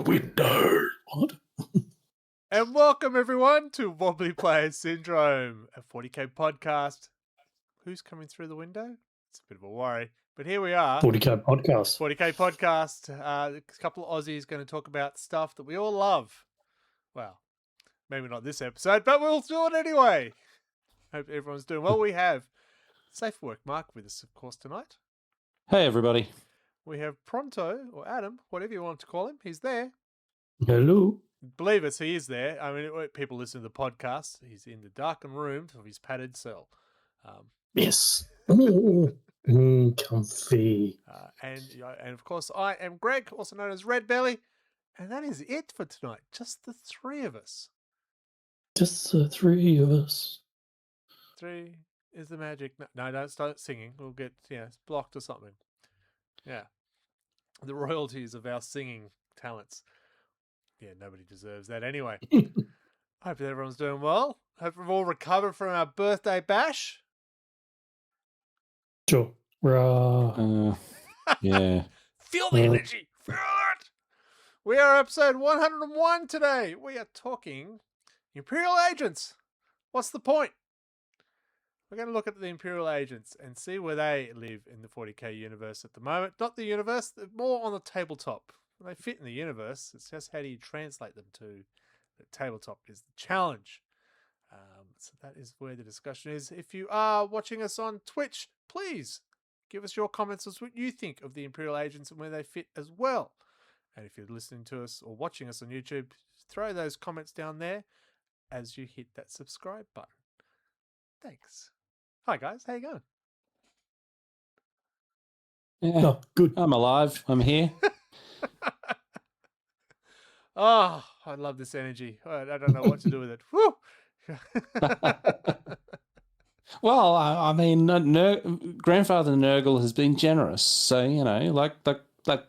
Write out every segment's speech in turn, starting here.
window. What? And welcome everyone to Wobbly Player Syndrome, a 40k podcast. Who's coming through the window? It's a bit of a worry, but here we are. 40k podcast. 40k podcast. A couple of Aussies going to talk about stuff that we all love. Well, maybe not this episode, but we'll do it anyway. Hope everyone's doing well. We have Safe Work Mark with us, of course, tonight. Hey, everybody. We have Pronto, or Adam, whatever you want to call him. He's there. Hello. Believe us, he is there. I mean, people listen to the podcast. He's in the darkened room of his padded cell. Yes. Comfy. And of course, I am Greg, also known as Red Belly. And that is it for tonight. Just the three of us. Just the three of us. Three is the magic. No, don't start singing. We'll get blocked or something. Yeah. The royalties of our singing talents. Yeah, nobody deserves that anyway. Hope that everyone's doing well. Hope we've all recovered from our birthday bash. Sure. Yeah. Feel the energy. Feel it. We are episode 101 today. We are talking Imperial Agents. What's the point? We're going to look at the Imperial Agents and see where they live in the 40k universe at the moment. Not the universe, more on the tabletop. They fit in the universe. It's just how do you translate them to the tabletop is the challenge. So that is where the discussion is. If you are watching us on Twitch, please give us your comments as what you think of the Imperial Agents and where they fit as well. And if you're listening to us or watching us on YouTube, throw those comments down there as you hit that subscribe button. Thanks. Hi guys, how you going? Yeah. Oh, good. I'm alive. I'm here. Oh, I love this energy. I don't know what to do with it. Woo! Well, I mean, Grandfather Nurgle has been generous. So, like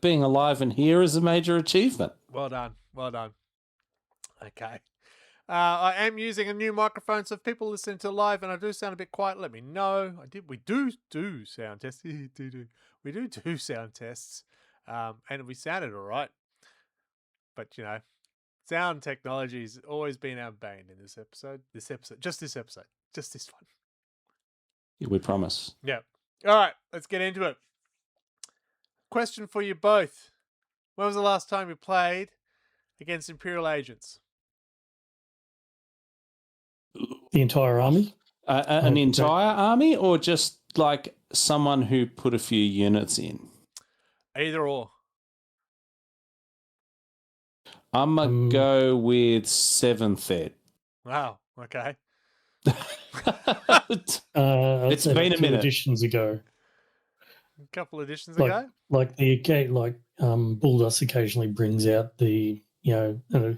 being alive and here is a major achievement. Well done. Well done. Okay. I am using a new microphone, so if people listen to live and I do sound a bit quiet, let me know. We do sound tests. We do sound tests. And we sounded all right. But, sound technology has always been our bane in this episode. Just this one. Yeah, we promise. Yeah. All right, let's get into it. Question for you both. When was the last time you played against Imperial Agents? The entire army? An entire army or just like someone who put a few units in? Either or. I'm going to go with 7th Ed. Wow, okay. It's been a minute. Editions ago. A couple editions ago? Like Bulldust occasionally brings out the, an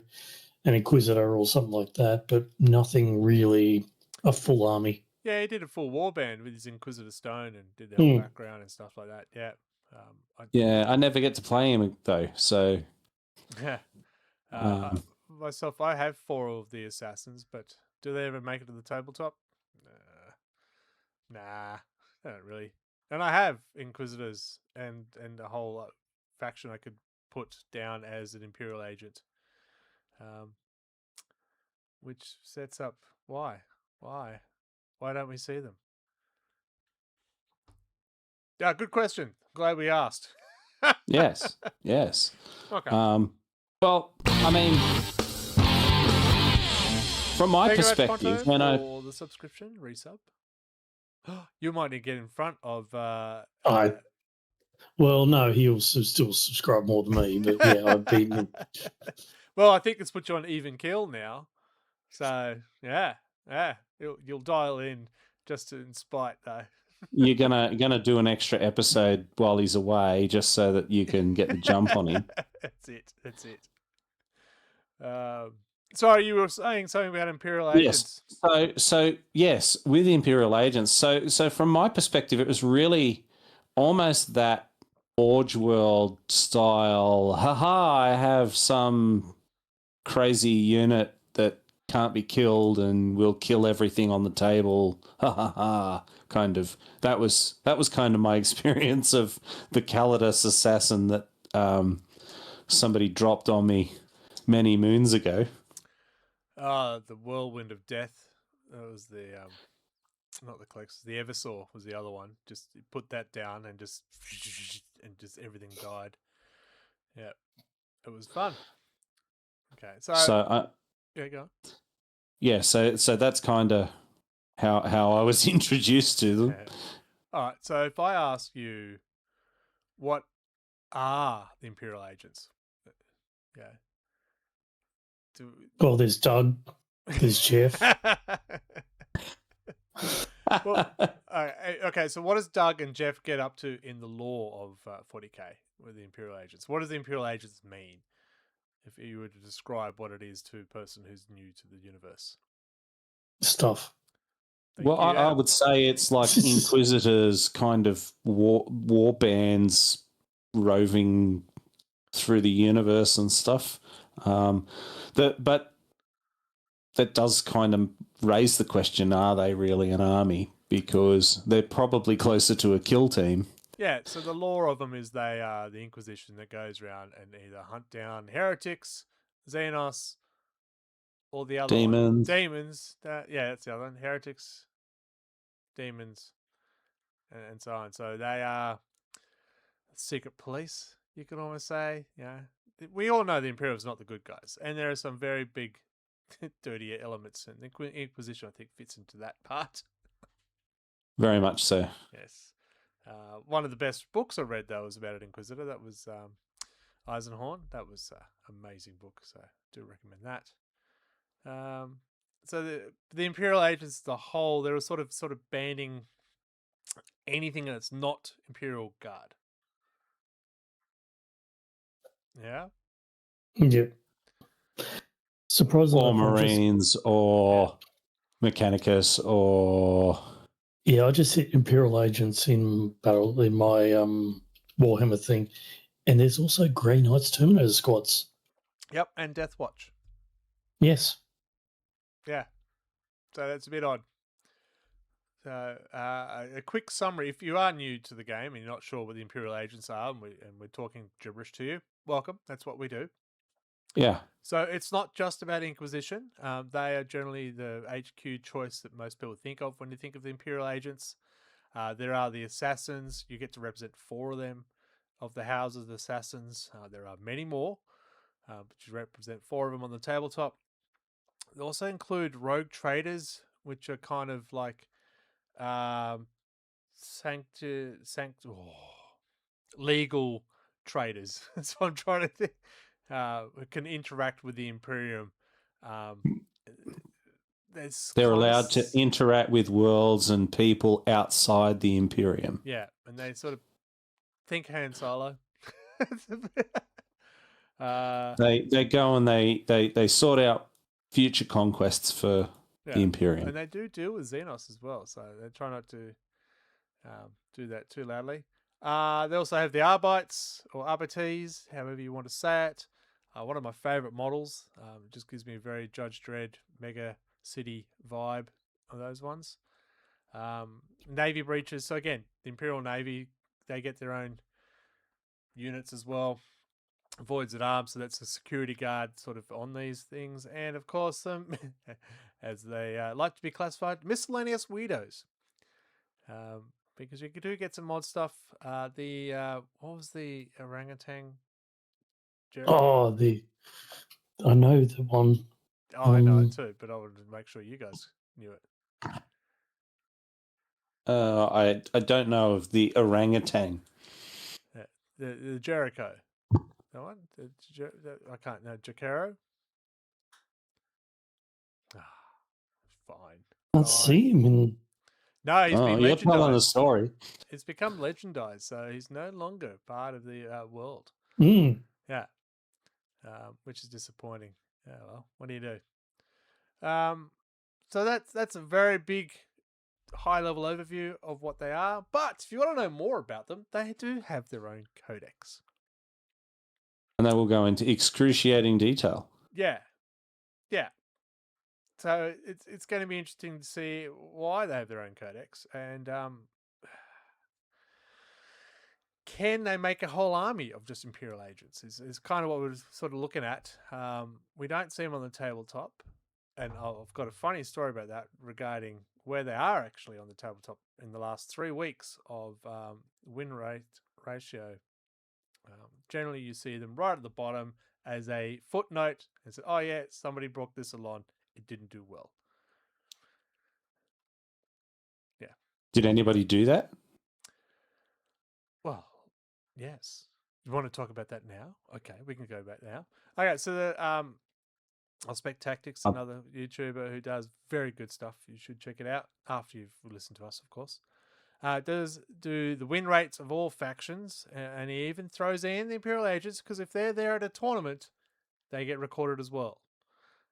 Inquisitor or something like that, but nothing really a full army. Yeah, he did a full warband with his Inquisitor Stone and did the whole background and stuff like that. Yeah. I never get to play him though, so... Yeah. Myself, I have 4 of the assassins, but do they ever make it to the tabletop? Nah, they don't really. And I have Inquisitors and a whole faction I could put down as an Imperial Agent, which sets up why don't we see them? Yeah, good question. Glad we asked. Yes. Okay. Well, I mean, from my perspective, when for the subscription resub, you might need to get in front of. Well, no, he'll still subscribe more than me, but yeah, I've beaten him. Well, I think it's put you on even kill now, so yeah, you'll dial in just in spite though. You're gonna do an extra episode while he's away, just so that you can get the jump on him. That's it. Sorry, you were saying something about Imperial Agents. Yes. So yes, with the Imperial Agents. So from my perspective, it was really almost that Forge World style. I have some crazy unit that can't be killed and will kill everything on the table. Kind of. That was kind of my experience of the Calidus assassin that somebody dropped on me many moons ago. The Whirlwind of Death. That was the not the Collectors. The Eversaw was the other one. Just put that down and just everything died. Yeah, it was fun. Okay, so yeah, go on. Yeah, so that's kind of how I was introduced to them. All right, so if I ask you, what are the Imperial Agents? Yeah. Well, there's Doug, there's Jeff. Well, okay, so what does Doug and Jeff get up to in the lore of 40k with the Imperial Agents? What does the Imperial Agents mean? If you were to describe what it is to a person who's new to the universe. Stuff. Well, I would say it's like Inquisitors, kind of war bands roving through the universe and stuff. But that does kind of raise the question, are they really an army? Because they're probably closer to a kill team. Yeah, so the lore of them is they are the Inquisition that goes around and either hunt down heretics, Xenos, or the other Demons. one. Demons. That's the other one. Heretics, demons, and so on. So they are secret police, you can almost say. Yeah, we all know the Imperium is not the good guys, and there are some very big, dirty elements, and the Inquisition, I think, fits into that part. Very much so. Yes. One of the best books I read, though, was about an Inquisitor. That was Eisenhorn. That was an amazing book, so I do recommend that. So the Imperial Agents, the whole, they were sort of banning anything that's not Imperial Guard. Yeah. Yep. Surprisingly, Or Marines, or Mechanicus, or yeah, I just hit Imperial Agents in battle in my Warhammer thing, and there's also Grey Knights Terminator squads. Yep, and Deathwatch. Yes. Yeah. So that's a bit odd. So a quick summary: if you are new to the game and you're not sure what the Imperial Agents are, and we're talking gibberish to you, welcome. That's what we do. Yeah. So it's not just about Inquisition. They are generally the HQ choice that most people think of when you think of the Imperial Agents. There are the Assassins. You get to represent 4 of them, of the houses of the Assassins. There are many more, but you represent 4 of them on the tabletop. They also include Rogue Traders, which are kind of like legal traders. That's what I'm trying to think. Can interact with the Imperium. They're allowed to interact with worlds and people outside the Imperium. Yeah, and they sort of think Han Solo. They go and they sort out future conquests for the Imperium. And they do deal with Xenos as well, so they try not to do that too loudly. They also have the Arbites, or Arbites, however you want to say it. One of my favourite models. It just gives me a very Judge Dredd mega city vibe of those ones. Navy breaches. So again, the Imperial Navy, they get their own units as well. Voids at Arms, so that's a security guard sort of on these things. And of course, as they like to be classified, miscellaneous weirdos. Because you do get some mod stuff. What was the orangutan? Oh, I know the one. Oh, I know it too, but I wanted to make sure you guys knew it. I don't know of the orangutan. The Jericho. That one? I can't know. Jacaro? Fine. Let's see him in. No, he's been you're telling legendized. the story. It's become legendized, so he's no longer part of the world. Yeah. Which is disappointing. Yeah, well, what do you do? So that's a very big, high-level overview of what they are. But if you want to know more about them, they do have their own codex. And they will go into excruciating detail. Yeah. Yeah. So it's going to be interesting to see why they have their own codex. And can they make a whole army of just Imperial Agents? Is kind of what we're sort of looking at. We don't see them on the tabletop, and I've got a funny story about that regarding where they are actually on the tabletop in the last 3 weeks of win rate ratio. Generally, you see them right at the bottom as a footnote and say, "Oh yeah, somebody brought this along. It didn't do well." Yeah. Did anybody do that? Well, yes. You want to talk about that now? Okay, we can go back now. Okay, so the Spec Tactics, another YouTuber who does very good stuff. You should check it out after you've listened to us, of course. Does do the win rates of all factions, and he even throws in the Imperial Agents because if they're there at a tournament, they get recorded as well.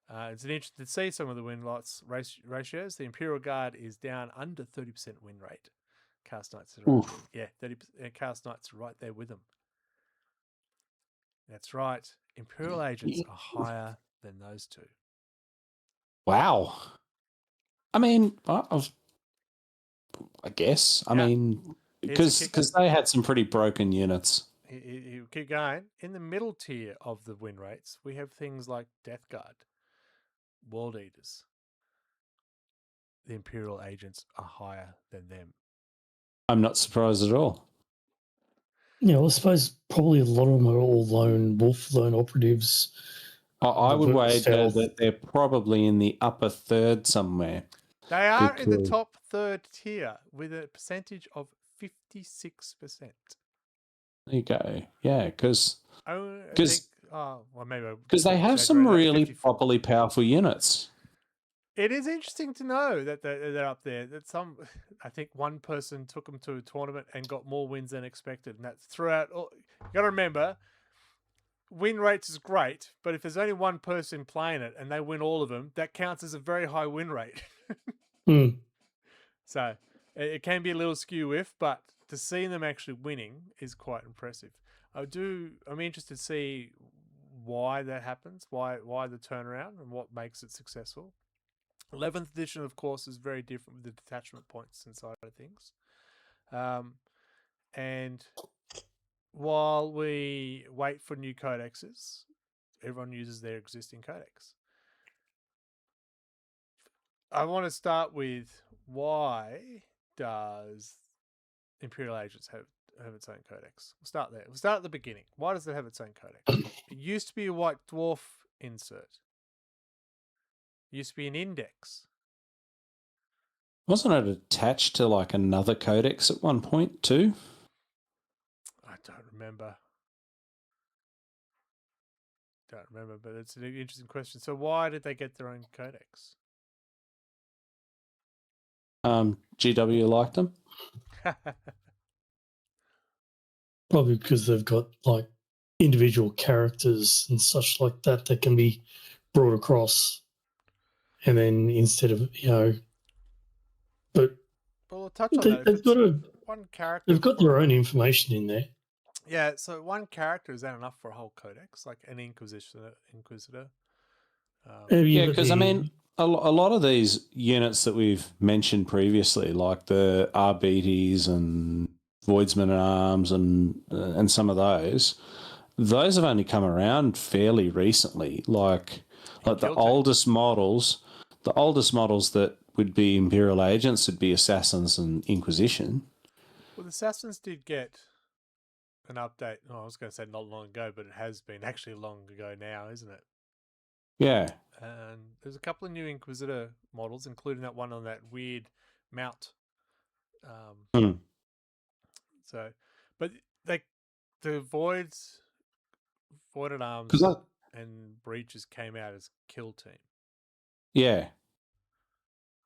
It's an interesting to see some of the win lots ratios. The Imperial Guard is down under 30% win rate. Chaos Knights are right there. Yeah, 30%. Chaos Knights are right there with them. That's right. Imperial Agents are higher than those two. Wow. I mean, I guess. I mean, because they had some pretty broken units. You keep going. In the middle tier of the win rates, we have things like Death Guard, World Eaters. The Imperial Agents are higher than them. I'm not surprised at all. Yeah, well, I suppose probably a lot of them are all lone operatives. I would wager that they're probably in the upper third somewhere. They are in the top third tier with a percentage of 56%. There you go. Yeah, because they have some really properly powerful units. It is interesting to know that they're up there. That I think one person took them to a tournament and got more wins than expected, and that's throughout. You got to remember, win rates is great, but if there's only one person playing it and they win all of them, that counts as a very high win rate. So it can be a little skew-if, but to see them actually winning is quite impressive. I'm interested to see why that happens, why the turnaround, and what makes it successful. 11th edition, of course, is very different with the detachment points inside of things. And while we wait for new codexes, everyone uses their existing codex. I want to start with, why does Imperial Agents have its own codex? We'll start there. We'll start at the beginning. Why does it have its own codex? It used to be a White Dwarf insert. It used to be an index. Wasn't it attached to like another codex at one point too? I don't remember. But it's an interesting question. So why did they get their own codex? GW liked them. Probably because they've got like individual characters and such like that that can be brought across, and then instead of but we'll touch on that. They've got one character. They've got their own information in there. Yeah, so one character, is that enough for a whole codex, like an Inquisitor? Yeah, because I mean, a lot of these units that we've mentioned previously, like the RBTs and Voidsmen at Arms and some of those have only come around fairly recently. Like the oldest models that would be Imperial Agents would be Assassins and Inquisition. Well, the Assassins did get an update. I was going to say not long ago, but it has been actually long ago now, isn't it? Yeah. And there's a couple of new Inquisitor models, including that one on that weird mount. So, but the Void at Arms and Breaches came out as kill team. Yeah.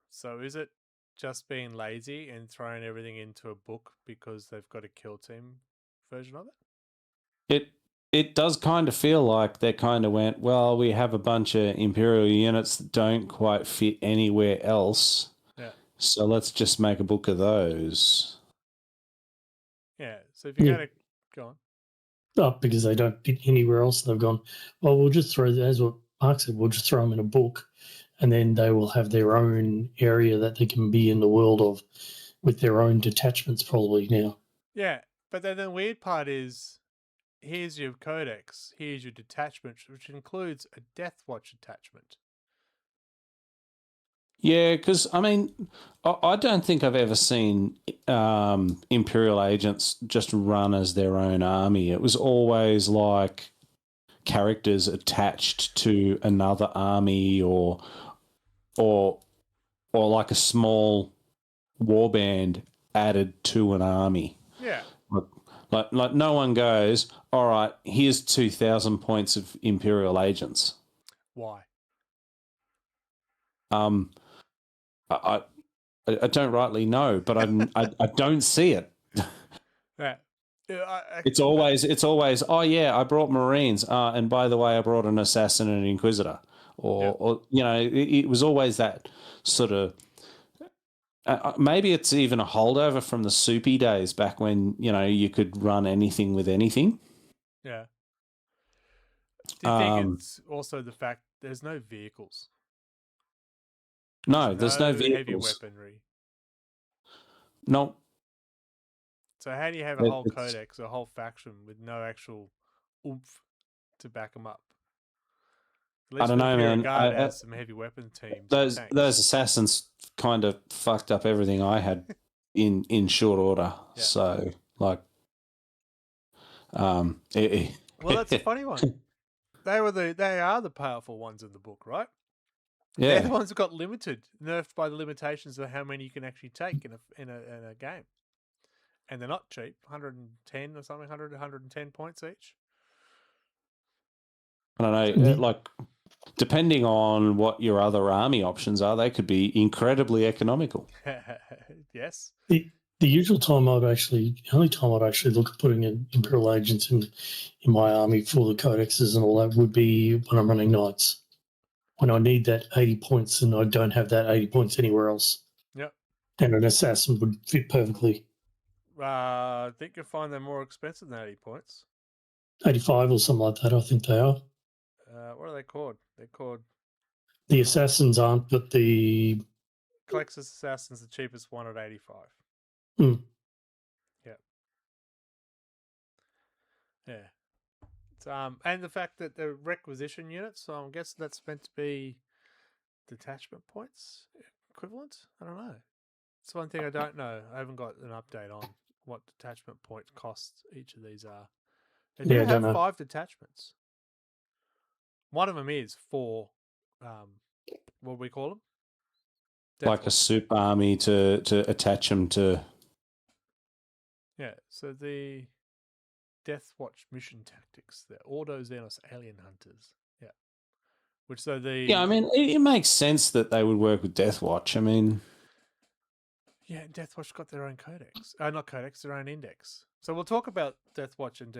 So is it just being lazy and throwing everything into a book because they've got a kill team version of it? It does kind of feel like they kind of went, well, we have a bunch of Imperial units that don't quite fit anywhere else. Yeah. So let's just make a book of those. Yeah. So if you're going to go on. Oh, because they don't fit anywhere else. They've gone, well, we'll just throw, as what Mark said, we'll just throw them in a book, and then they will have their own area that they can be in the world of with their own detachments probably now. Yeah. But then the weird part is, here's your codex, here's your detachment, which includes a Deathwatch attachment. Yeah, because I mean, I don't think I've ever seen Imperial Agents just run as their own army. It was always like characters attached to another army, or like a small warband added to an army. Yeah. Like no one goes, all right, here's 2,000 points of Imperial Agents. Why? I don't rightly know, but I don't see it. Yeah. It's always oh yeah, I brought Marines, and by the way, I brought an assassin and an Inquisitor, or you know, it was always that sort of. Maybe it's even a holdover from the soupy days back when, you know, you could run anything with anything. Yeah. Do you think it's also the fact there's no vehicles? No, there's no vehicles. Heavy weaponry. No. So how do you have a whole codex, a whole faction with no actual oomph to back them up? At least I don't know, man. Guard has some heavy weapon teams. Those assassins kind of fucked up everything I had in short order. Yeah. So like, well, that's a funny one. They are the powerful ones in the book, right? Yeah, they're the ones who got nerfed by the limitations of how many you can actually take in a game, and they're not cheap. 110 or something, 110 points each. I don't know, like, depending on what your other army options are, they could be incredibly economical. Yes. The only time I'd actually look at putting in Imperial Agents in my army for the codexes and all that would be when I'm running knights. When I need that 80 points and I don't have that 80 points anywhere else. Yep. And an assassin would fit perfectly. I think you'll find them more expensive than 80 points. 85 or something like that, I think they are. What are they called? They're called... The assassins aren't, but the... Collector's Assassin's the cheapest one at 85. Hmm. Yep. Yeah. And the fact that they're requisition units, so I'm guessing that's meant to be detachment points equivalent? I don't know. It's one thing I don't know. I haven't got an update on what detachment point costs each of these are. They do have 5 detachments. One of them is for, what do we call them? Like a super army to attach them to. Yeah, so the Deathwatch mission tactics, the Ordo Xenos alien hunters. Yeah. Which so the... Yeah, I mean, it makes sense that they would work with Deathwatch. I mean... Yeah, Deathwatch got their own codex. Not codex, their own index. So we'll talk about Deathwatch and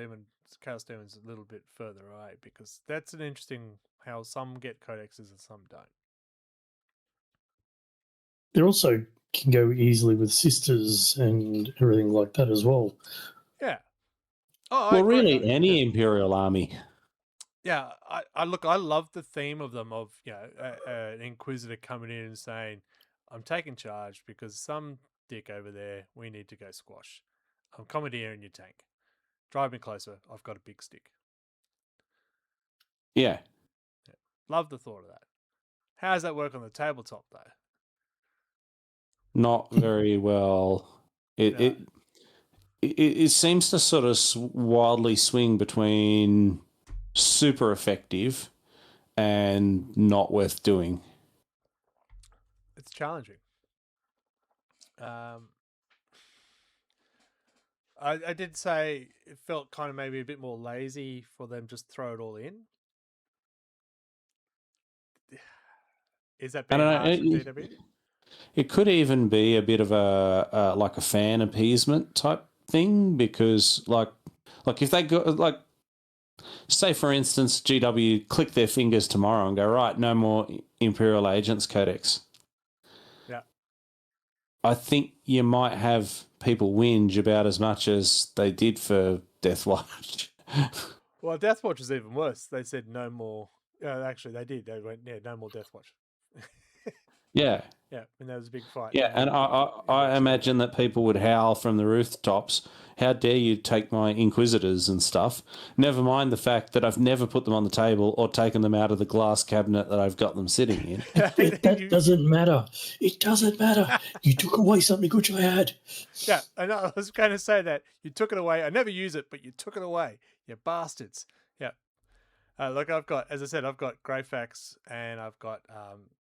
Chaos Daemons a little bit further away, because that's an interesting how some get codexes and some don't. They also can go easily with sisters and everything like that as well. Yeah. Well, really, any Imperial army. Yeah, I love the theme of them, of, you know, an Inquisitor coming in and saying, I'm taking charge because some dick over there we need to go squash. I'm commandeering your tank. Drive me closer. I've got a big stick. Yeah. Love the thought of that. How does that work on the tabletop, though? Not very well. It seems to sort of wildly swing between super effective and not worth doing. It's challenging. I did say it felt kind of maybe a bit more lazy for them just throw it all in. Is that being harsh with DW? It could even be a bit of a like a fan appeasement type thing, because like if they go, like, say for instance GW click their fingers tomorrow and go, right, no more Imperial Agents Codex. Yeah. I think you might have people whinge about as much as they did for Deathwatch. Well, Deathwatch is even worse. They said no more. Actually, they did. They went, yeah, no more Deathwatch. Yeah. Yeah, when there was a big fight. Yeah, and I imagine that people would howl from the rooftops, how dare you take my Inquisitors and stuff. Never mind the fact that I've never put them on the table or taken them out of the glass cabinet that I've got them sitting in. That doesn't matter. It doesn't matter. You took away something which I had. Yeah, I know. I was going to say that. You took it away. I never use it, but you took it away. You bastards. Yeah. Look, I've got, as I said, I've got Greyfax and I've got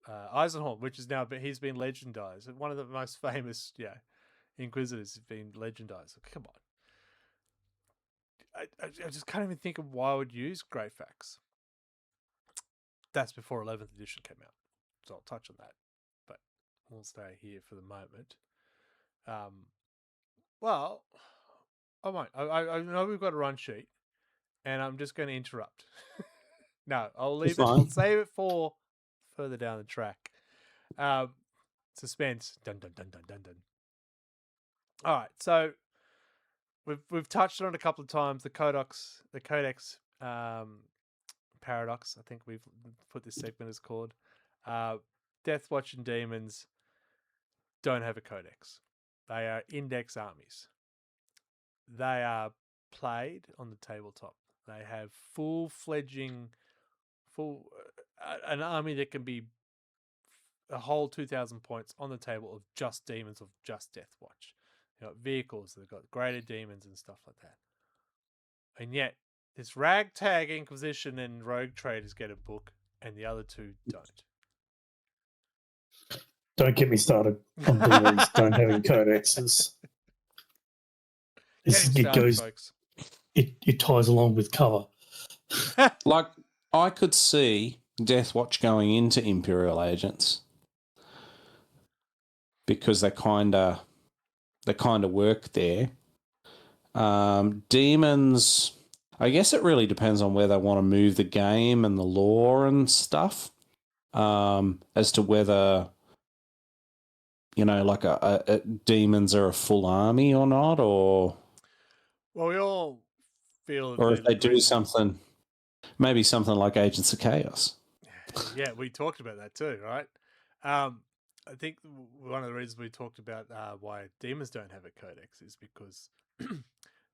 Eisenhorn, which is now, but he's been legendized. One of the most famous, Inquisitors has been legendized. Come on. I just can't even think of why I would use Greyfax. That's before 11th edition came out. So I'll touch on that. But we'll stay here for the moment. Well, I won't. I know we've got a run sheet, and I'm just going to interrupt. No, I'll leave it. I'll save it for further down the track. Suspense. Dun dun dun dun dun dun. All right, so we've touched on it a couple of times. The codex paradox. I think we've put this segment as called. Deathwatch and Daemons don't have a codex. They are index armies. They are played on the tabletop. They have an army that can be a whole 2,000 points on the table of just demons, of just Deathwatch. They've got vehicles, they've got graded demons and stuff like that. And yet, this ragtag Inquisition and rogue traders get a book, and the other two don't. Don't get me started on demons don't having codexes. It ties along with cover. Like, I could see Deathwatch going into Imperial Agents because they kind of work there. Demons, I guess it really depends on where they want to move the game and the lore and stuff, as to whether, like a demons are a full army or not, or we all feel, or if they do something. Maybe something like Agents of Chaos. Yeah, we talked about that too, right? I think one of the reasons we talked about why demons don't have a codex is because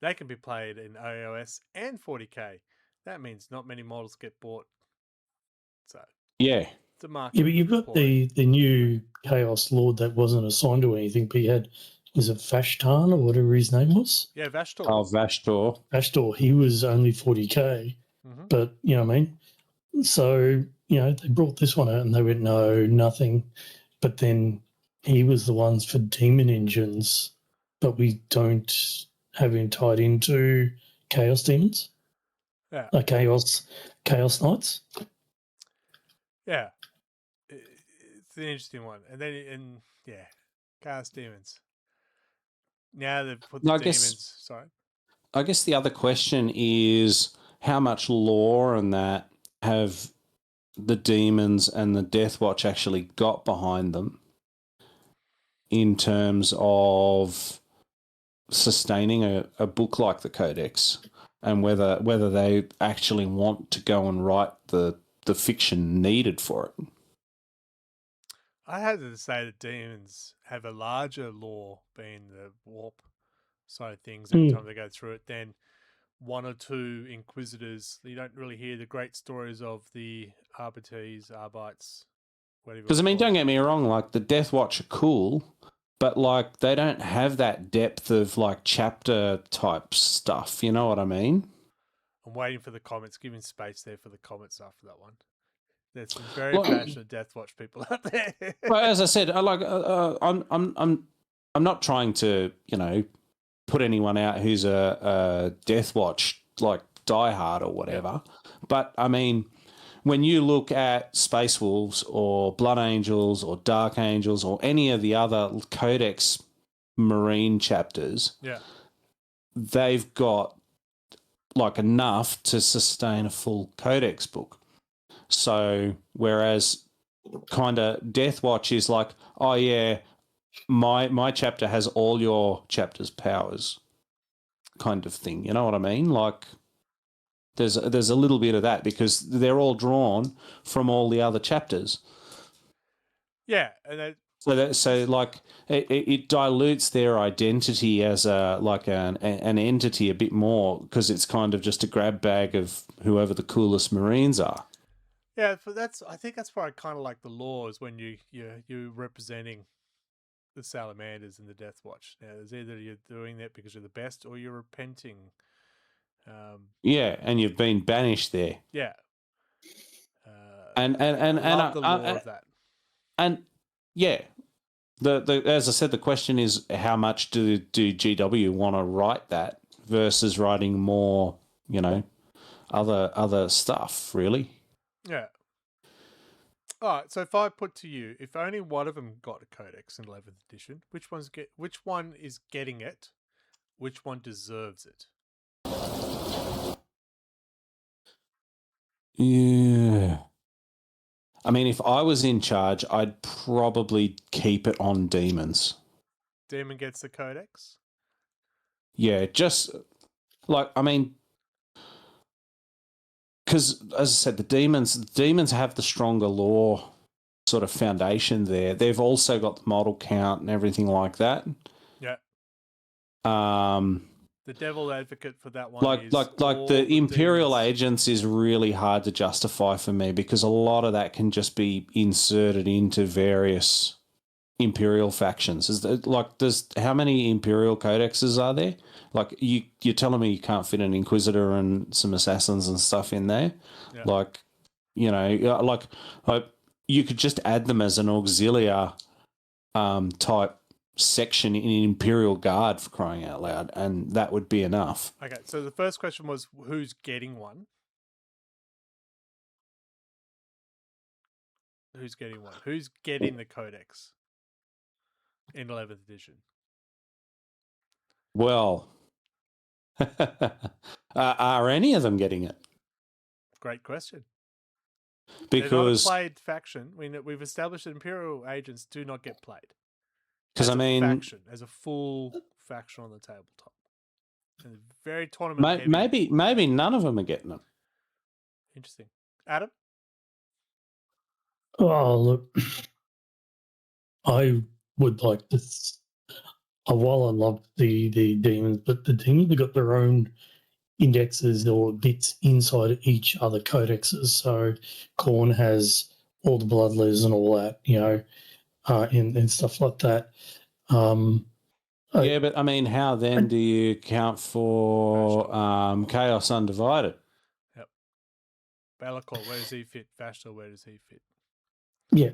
they can be played in AOS and 40k. That means not many models get bought. So yeah, it's a market. Yeah, but you've got the new Chaos Lord that wasn't assigned to anything, but he had, was it Vashtan or whatever his name was? Yeah, Vashtor. Oh, Vashtor. Vashtor, he was only 40k. But, you know what I mean? So, they brought this one out and they went, no, nothing. But then he was the ones for demon engines, but we don't have him tied into Chaos Demons. Yeah. Chaos Knights. Yeah. It's an interesting one. And then, Chaos Demons. Now they've put the demons. Sorry. I guess the other question is how much lore and that have the demons and the Deathwatch actually got behind them in terms of sustaining a book like the Codex, and whether they actually want to go and write the fiction needed for it. I had to say that demons have a larger lore, being the warp side of things every time they go through it, than one or two Inquisitors. You don't really hear the great stories of the Arbites, Arbites, whatever. Because, don't get me wrong, like, the Deathwatch are cool, but, like, they don't have that depth of, like, chapter type stuff. You know what I mean? I'm waiting for the comments, giving space there for the comments after that one. There's some very passionate Deathwatch people out there. Well, as I said, I'm not trying to, put anyone out who's a Deathwatch, like, diehard or whatever. But, when you look at Space Wolves or Blood Angels or Dark Angels or any of the other Codex Marine chapters, they've got, like, enough to sustain a full Codex book. So, whereas kind of Deathwatch is like, oh, yeah, my chapter has all your chapter's powers kind of thing. You know what I mean? Like, there's a little bit of that because they're all drawn from all the other chapters. Yeah. And It dilutes their identity as an entity a bit more because it's kind of just a grab bag of whoever the coolest Marines are. Yeah, but I think that's why I kind of like the laws when you're representing the salamanders in the Deathwatch. Now, it's either you're doing that because you're the best or you're repenting. Yeah, and you've been banished there. Yeah. I love the lore of that. And yeah, the as I said, the question is how much do GW want to write that versus writing more, other stuff, really. Yeah. All right. So if I put to you, if only one of them got a codex in 11th edition, which one is getting it? Which one deserves it? Yeah. I mean, if I was in charge, I'd probably keep it on demons. Demon gets the codex? Yeah, just because as I said, the demons have the stronger lore sort of foundation there. They've also got the model count and everything like that. Yeah. The devil advocate for that one like the Imperial Agents is really hard to justify for me because a lot of that can just be inserted into various Imperial factions. How many Imperial codexes are there? Like you're telling me you can't fit an Inquisitor and some assassins and stuff in there? Yeah. You could just add them as an auxiliary type section in Imperial Guard, for crying out loud, and that would be enough. Okay, so the first question was who's getting one? Who's getting one? Who's getting the codex in 11th edition? Well, are any of them getting it? Great question. Because they're not a played faction. We've established that Imperial Agents do not get played. Because faction, as a full faction on the tabletop, and very tournament heavy. Maybe none of them are getting them. Interesting, Adam. Oh look, I would like this. While I love the demons, but the demons have got their own indexes or bits inside each other codexes. So Khorne has all the bloodletters and all that, and stuff like that. Yeah, but I mean, how then do you count for Chaos Undivided? Yep. Bellicor, where does he fit? Vashtor, where does he fit? Yeah,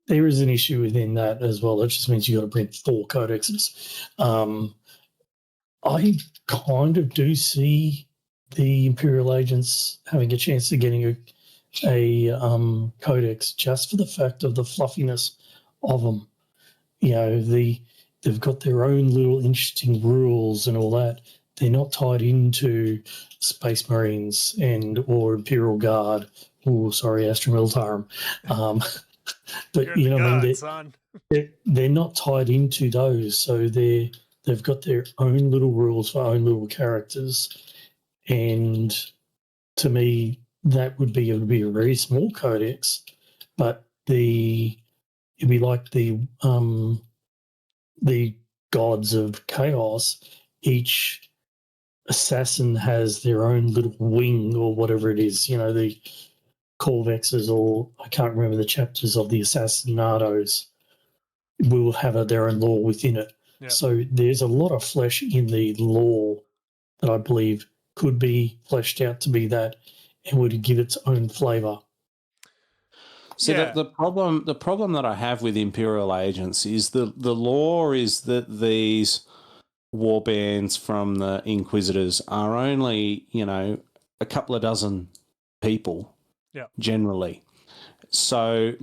there is an issue within that as well. That just means you got to print 4 codexes. I kind of do see the Imperial Agents having a chance of getting a codex just for the fact of the fluffiness of them. They've got their own little interesting rules and all that. They're not tied into Space Marines or Imperial Guard. Oh, sorry, Astra Militarum. But they're not tied into those, so they've got their own little rules for own little characters, and to me, that would be a very small codex, but it'd be like the gods of chaos. Each assassin has their own little wing or whatever it is. The Corvexes, or I can't remember the chapters of the Assassinados, will have their own lore within it. Yep. So there's a lot of flesh in the lore that I believe could be fleshed out to be that and would give its own flavour. So the problem that I have with Imperial Agents is the lore is that these warbands from the Inquisitors are only, a couple of dozen people generally. So,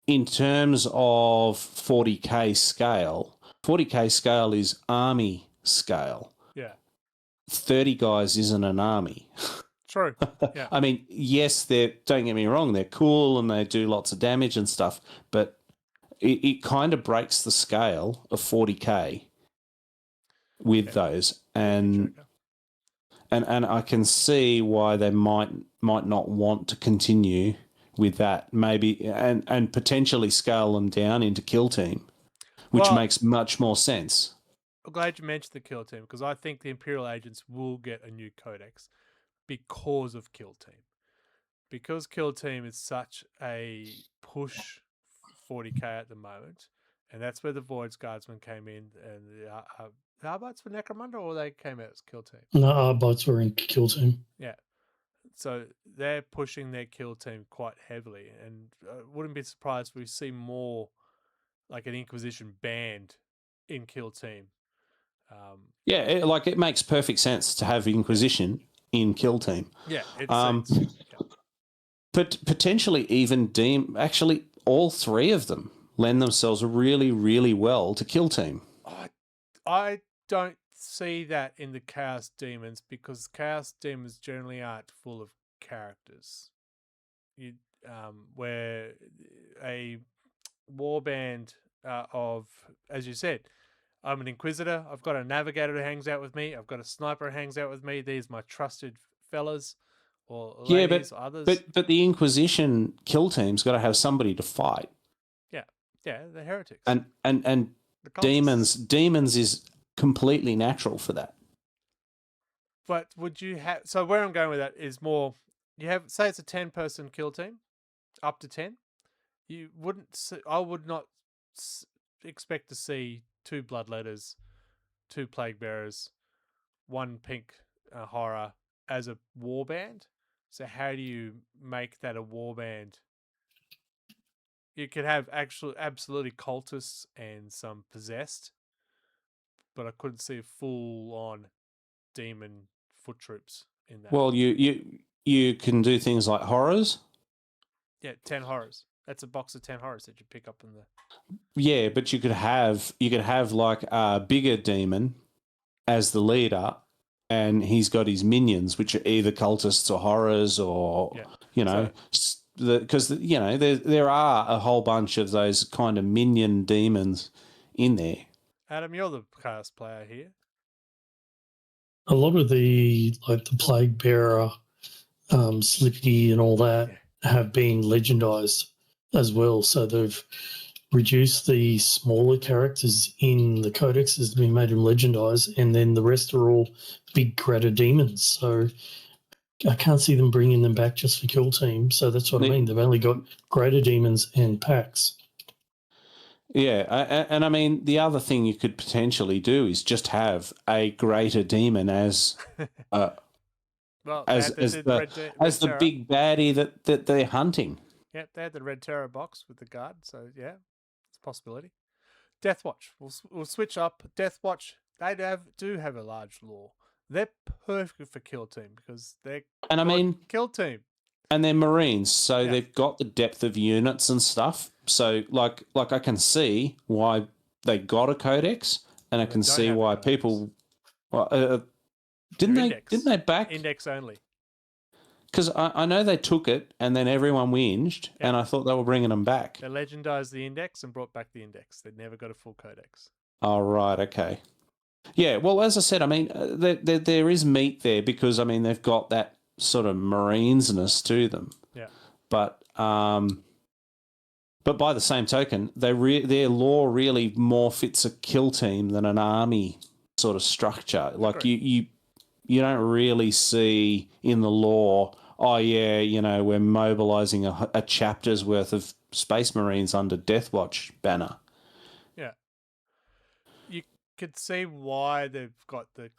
in terms of 40K scale, 40K scale is army scale. Yeah. 30 guys isn't an army. True. Yeah. I mean, yes, don't get me wrong, they're cool and they do lots of damage and stuff, but it kind of breaks the scale of 40K with those. And I can see why they might not want to continue with that, maybe, and potentially scale them down into kill team, which Well, makes much more sense. I'm glad you mentioned the kill team because I think the Imperial Agents will get a new codex because of kill team. Because kill team is such a push 40k at the moment, and that's where the Void's Guardsmen came in, and the Arbites for Necromunda, or they came out as kill team. No, our bots were in kill team. Yeah. So they're pushing their kill team quite heavily, and wouldn't be surprised if we see more like an Inquisition band in kill team. Yeah, it makes perfect sense to have Inquisition in kill team. Yeah, it seems. yeah. But potentially even actually all three of them lend themselves really, really well to kill team. I don't see that in the Chaos Demons because Chaos Demons generally aren't full of characters. Where a warband of, as you said, I'm an Inquisitor, I've got a Navigator who hangs out with me, I've got a Sniper who hangs out with me, these are my trusted fellas or ladies or others. But the Inquisition kill team's got to have somebody to fight. Yeah, the heretics. And the cultists. demons is completely natural for that. But would you have? So where I'm going with that is more. You have, say it's a 10-person kill team, up to 10. You wouldn't. I would not expect to see 2 Bloodletters, 2 Plague Bearers, 1 Pink Horror as a warband. So how do you make that a warband? You could have absolutely cultists and some possessed, but I couldn't see full-on demon foot troops in that. Well, you can do things like horrors. Yeah, 10 horrors. That's a box of 10 horrors that you pick up in the. Yeah, but you could have like a bigger demon as the leader, and he's got his minions, which are either cultists or horrors, or because there are a whole bunch of those kind of minion demons in there. Adam, you're the chaos player here. A lot of the Plague Bearer, Slippity and all that have been legendized as well. So they've reduced the smaller characters in the codexes to be made them legendized, and then the rest are all big greater demons. So I can't see them bringing them back just for kill team. So that's what I mean. They've only got greater demons and packs. Yeah, and I mean, the other thing you could potentially do is just have a greater demon as the big baddie that they're hunting. Yeah, they had the Red Terror box with the guard, so yeah, it's a possibility. Deathwatch, we'll switch up. Deathwatch, they do have a large lore. They're perfect for kill team because they're kill team. And they're Marines, so they've got the depth of units and stuff. So, like I can see why they got a codex, and I can see why people. Didn't they back index only? Because I know they took it, and then everyone whinged, and I thought they were bringing them back. They legendized the index and brought back the index. They never got a full codex. Oh, right, okay. Yeah, well, as I said, I mean, there is meat there because, I mean, they've got that sort of Marines-ness to them. Yeah. But by the same token, their lore really more fits a kill team than an army sort of structure. Like, you don't really see in the lore, oh, yeah, we're mobilizing a chapter's worth of Space Marines under Deathwatch banner. Yeah. You could see why they've got the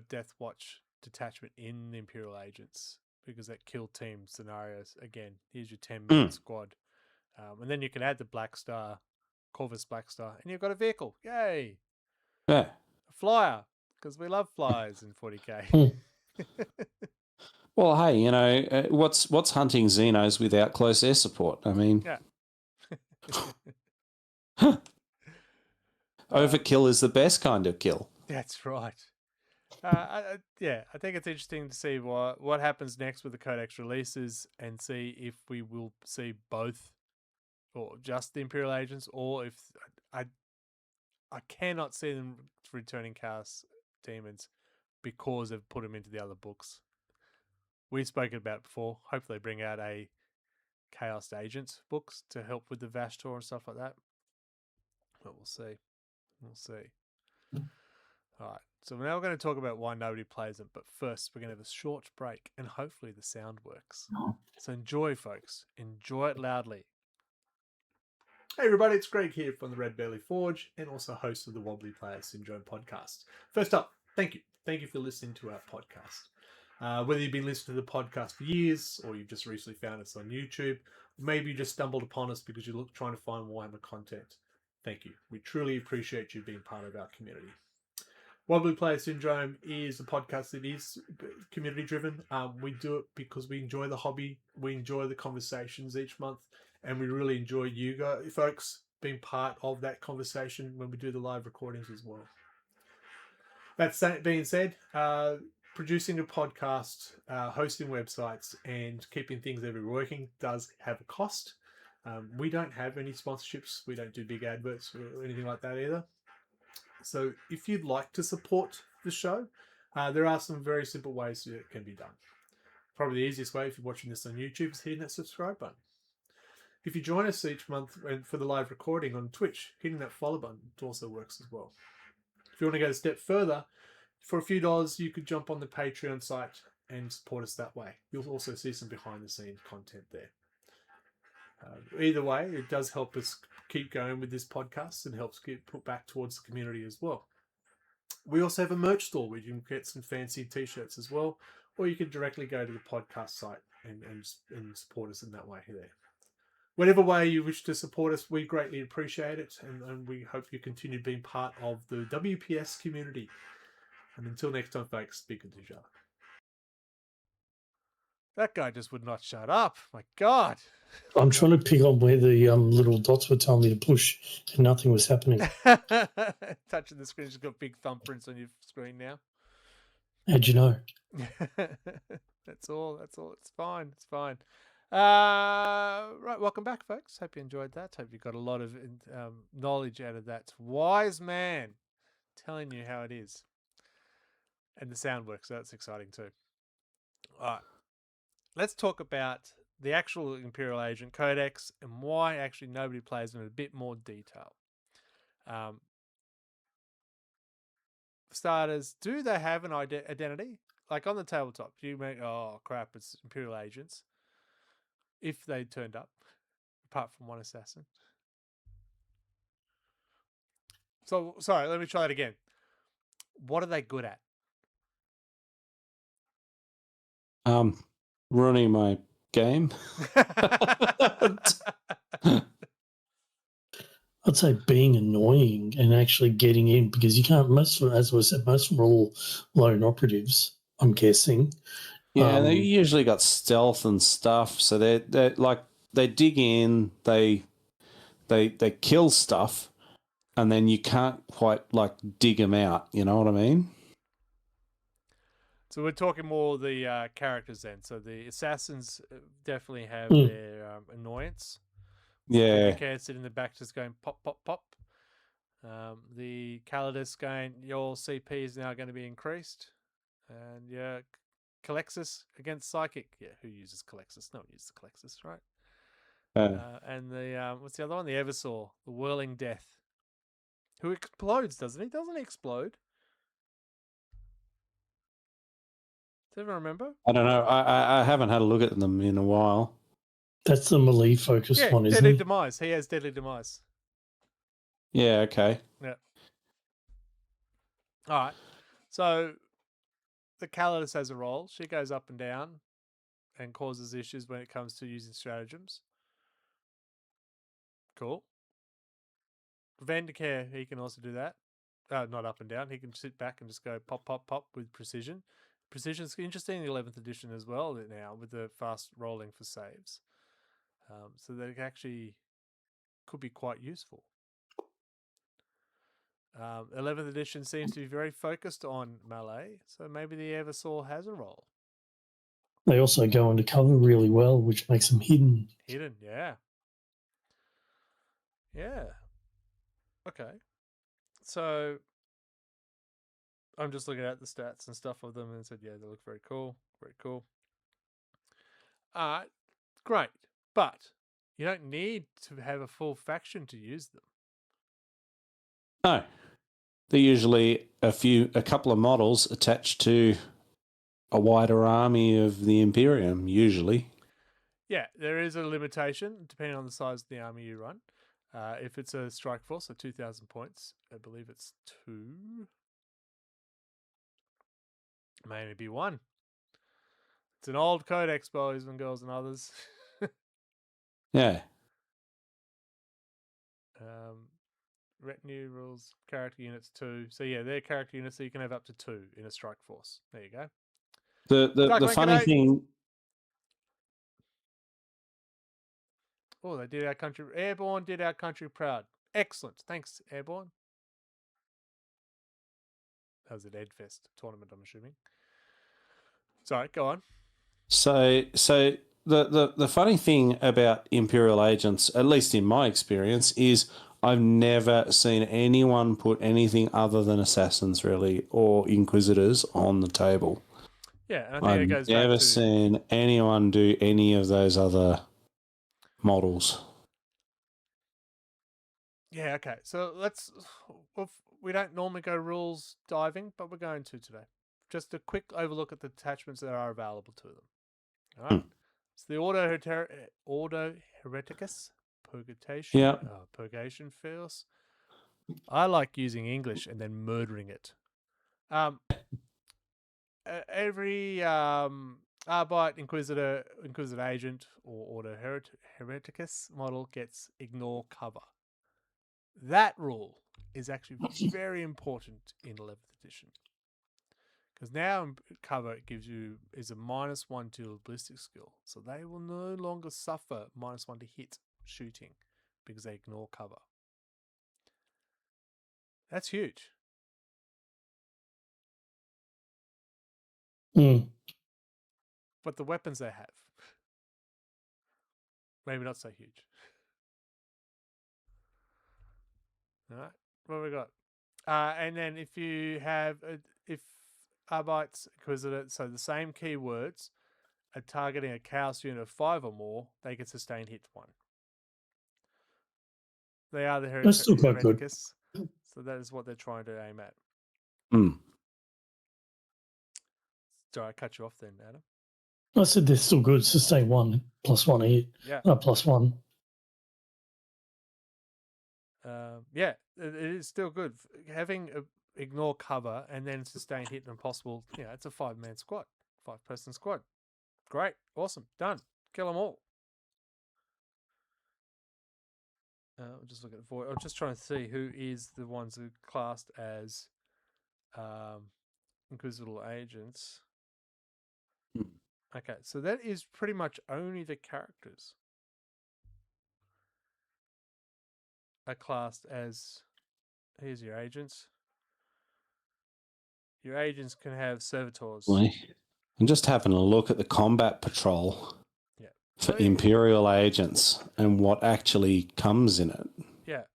Deathwatch detachment in the Imperial Agents, because that kill team scenarios, again, here's your 10-man squad. And then you can add the Black Star, Corvus Black Star, and you've got a vehicle. Yay! Yeah. A flyer, because we love flyers in 40k. Well, hey, what's hunting Xenos without close air support? I mean, overkill is the best kind of kill. That's right. I think it's interesting to see what happens next with the Codex releases and see if we will see both, or just the Imperial Agents, or if I cannot see them returning Chaos Demons because they've put them into the other books. We've spoken about it before. Hopefully, bring out a Chaos Agents books to help with the Vashtor and stuff like that. But we'll see. We'll see. All right. So now we're going to talk about why nobody plays them. But first, we're going to have a short break, and hopefully the sound works. So enjoy, folks. Enjoy it loudly. Hey everybody, it's Greg here from the Red Belly Forge and also host of the Wobbly Player Syndrome podcast. First up, thank you. Thank you for listening to our podcast. Whether you've been listening to the podcast for years or you've just recently found us on YouTube, maybe you just stumbled upon us because you're trying to find Warhammer content. Thank you. We truly appreciate you being part of our community. Wobbly Player Syndrome is a podcast that is community driven. We do it because we enjoy the hobby. We enjoy the conversations each month. And we really enjoy you guys, folks, being part of that conversation when we do the live recordings as well. That being said, producing a podcast, hosting websites, and keeping things ever working does have a cost. We don't have any sponsorships. We don't do big adverts or anything like that either. So if you'd like to support the show, there are some very simple ways that it can be done. Probably the easiest way if you're watching this on YouTube is hitting that subscribe button. If you join us each month for the live recording on Twitch, hitting that follow button also works as well. If you want to go a step further, for a few dollars, you could jump on the Patreon site and support us that way. You'll also see some behind-the-scenes content there. Either way, it does help us keep going with this podcast and helps get put back towards the community as well. We also have a merch store where you can get some fancy t-shirts as well, or you can directly go to the podcast site and support us in that way there. Whatever way you wish to support us, we greatly appreciate it, and we hope you continue being part of the WPS community. And until next time, folks, speak to each other. That guy just would not shut up. My God. I'm trying to pick on where the little dots were telling me to push, and nothing was happening. Touching the screen, just got big thumbprints on your screen now. How'd you know? That's all. It's fine. It's fine. Right, welcome back, folks. Hope you enjoyed that. Hope you got a lot of knowledge out of that wise man telling you how it is. And the sound works, so that's exciting too. All right. Let's talk about the actual Imperial Agent Codex and why actually nobody plays them in a bit more detail. For starters, do they have an identity? Like on the tabletop, do you make, oh crap, it's Imperial Agents? If they turned up, apart from one assassin. So, sorry, let me try that again. What are they good at? Running my game. I'd say being annoying and actually getting in, because you can't, most of them, as I said, most of them are all lone operatives, I'm guessing. Yeah, and they usually got stealth and stuff, so they're like they dig in, they kill stuff, and then you can't quite like dig them out. You know what I mean? So we're talking more the characters then. So the assassins definitely have their annoyance. Yeah. The cat sitting in the back just going pop, pop, pop. The Calidus going, your CP is now going to be increased. And yeah, Calexis against Psychic. Yeah, who uses Calexis? No one uses Calexis, right? And the, what's the other one? The Eversaw, the Whirling Death. Who explodes, doesn't he? Doesn't he explode? Does everyone remember? I don't know. I haven't had a look at them in a while. That's the melee focused one, isn't Deadly it? Demise. He has Deadly Demise. Yeah, okay. Yeah. All right. So the Calidus has a role. She goes up and down and causes issues when it comes to using stratagems. Cool. Vandicare, he can also do that. Not up and down. He can sit back and just go pop, pop, pop with precision. Precision's interesting in the 11th edition as well now with the fast rolling for saves. So that actually could be quite useful. 11th edition seems to be very focused on melee, so maybe the Eversaw has a role. They also go under cover really well, which makes them hidden. Hidden, yeah. Yeah. Okay. So I'm just looking at the stats and stuff of them and said, yeah, they look very cool. Very cool. All right. Great. But you don't need to have a full faction to use them. No, they're usually a couple of models attached to a wider army of the Imperium, usually. Yeah, there is a limitation depending on the size of the army you run. If it's a strike force, so 2,000 points, I believe it's 2. May only be 1. It's an old codex, boys and girls and others. Yeah. Retinue rules, character units 2. So yeah, they're character units, so you can have up to 2 in a strike force. There you go. The funny thing. Oh, they did our country. Airborne did our country proud. Excellent. Thanks, Airborne. That was an EdFest tournament, I'm assuming. Sorry, go on. So the funny thing about Imperial Agents, at least in my experience, is I've never seen anyone put anything other than assassins, really, or inquisitors on the table. Yeah, and I think it goes back to... I've never seen anyone do any of those other models. Yeah, okay. So we don't normally go rules diving, but we're going to today. Just a quick overlook at the attachments that are available to them. All right. It's the Ordo Hereticus Purgation. Yeah. Purgation Force. I like using English and then murdering it. Every Arbite, Inquisitor Agent, or Ordo Hereticus model gets ignore cover. That rule is actually very important in 11th edition. Because now cover is a -1 to ballistic skill. So they will no longer suffer -1 to hit shooting because they ignore cover. That's huge. But the weapons they have, maybe not so huge. All right, what have we got? And then if you have, if Arbite's Inquisitor, so the same keywords are targeting a chaos unit of 5 or more, they get sustained hit 1. They are the Hereticus, so that is what they're trying to aim at. Sorry, I cut you off then, Adam. I said they're still good. Sustain 1 +1 a hit. Yeah. +1. Yeah, it is still good. Having ignore cover and then sustain hit and possible, it's a 5-man squad, 5-person squad. Great, awesome, done. Kill them all. I'm just looking for. I'm just trying to see who is the ones who are classed as Inquisitorial Agents. Okay, so that is pretty much only the characters are classed as. Here's your agents. Your agents can have servitors. I'm just having a look at the combat patrol for Imperial Agents and what actually comes in it. Yeah.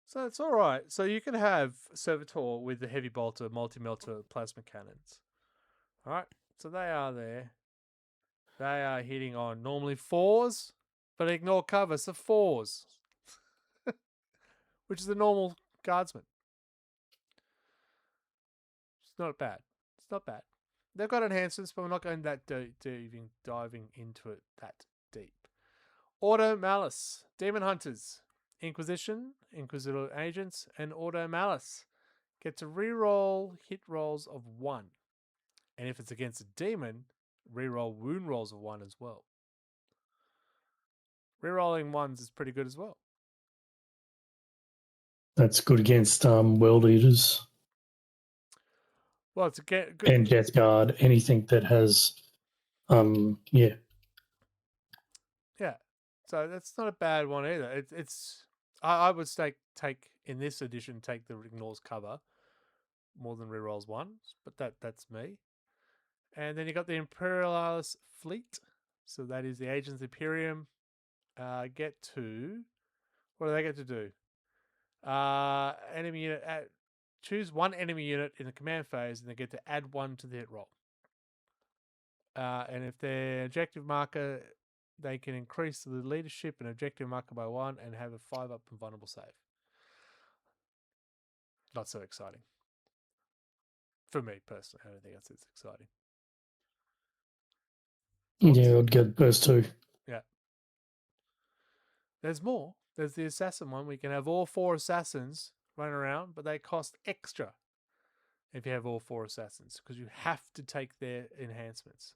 So it's all right. So you can have servitor with the heavy bolter, multi-melter, plasma cannons. All right. So they are there. They are hitting on normally 4s, but ignore cover, so 4s, which is a normal guardsman. It's not bad. It's not bad. They've got enhancements, but we're not going that diving into it that deep. Auto Malice, Demon Hunters, Inquisition, Inquisitorial Agents, and Auto Malice get to reroll hit rolls of 1. And if it's against a demon, reroll wound rolls of 1 as well. Rerolling 1s is pretty good as well. That's good against World Eaters. Well, it's good. And Death Guard, anything that has, yeah. Yeah, so that's not a bad one either. It's I would take in this edition take the ignores cover more than rerolls 1s, but that's me. And then you got the Imperialis Fleet, so that is the Agents of Imperium. Get to what do they get to do? Enemy unit choose one enemy unit in the command phase, and they get to add 1 to the hit roll. and if their objective marker, they can increase the leadership and objective marker by 1 and have a 5 up and vulnerable save. Not so exciting. For me personally, I don't think that's as exciting. Yeah, I'd get those two. Yeah. There's more. There's the assassin one. We can have all 4 assassins running around, but they cost extra if you have all 4 assassins because you have to take their enhancements.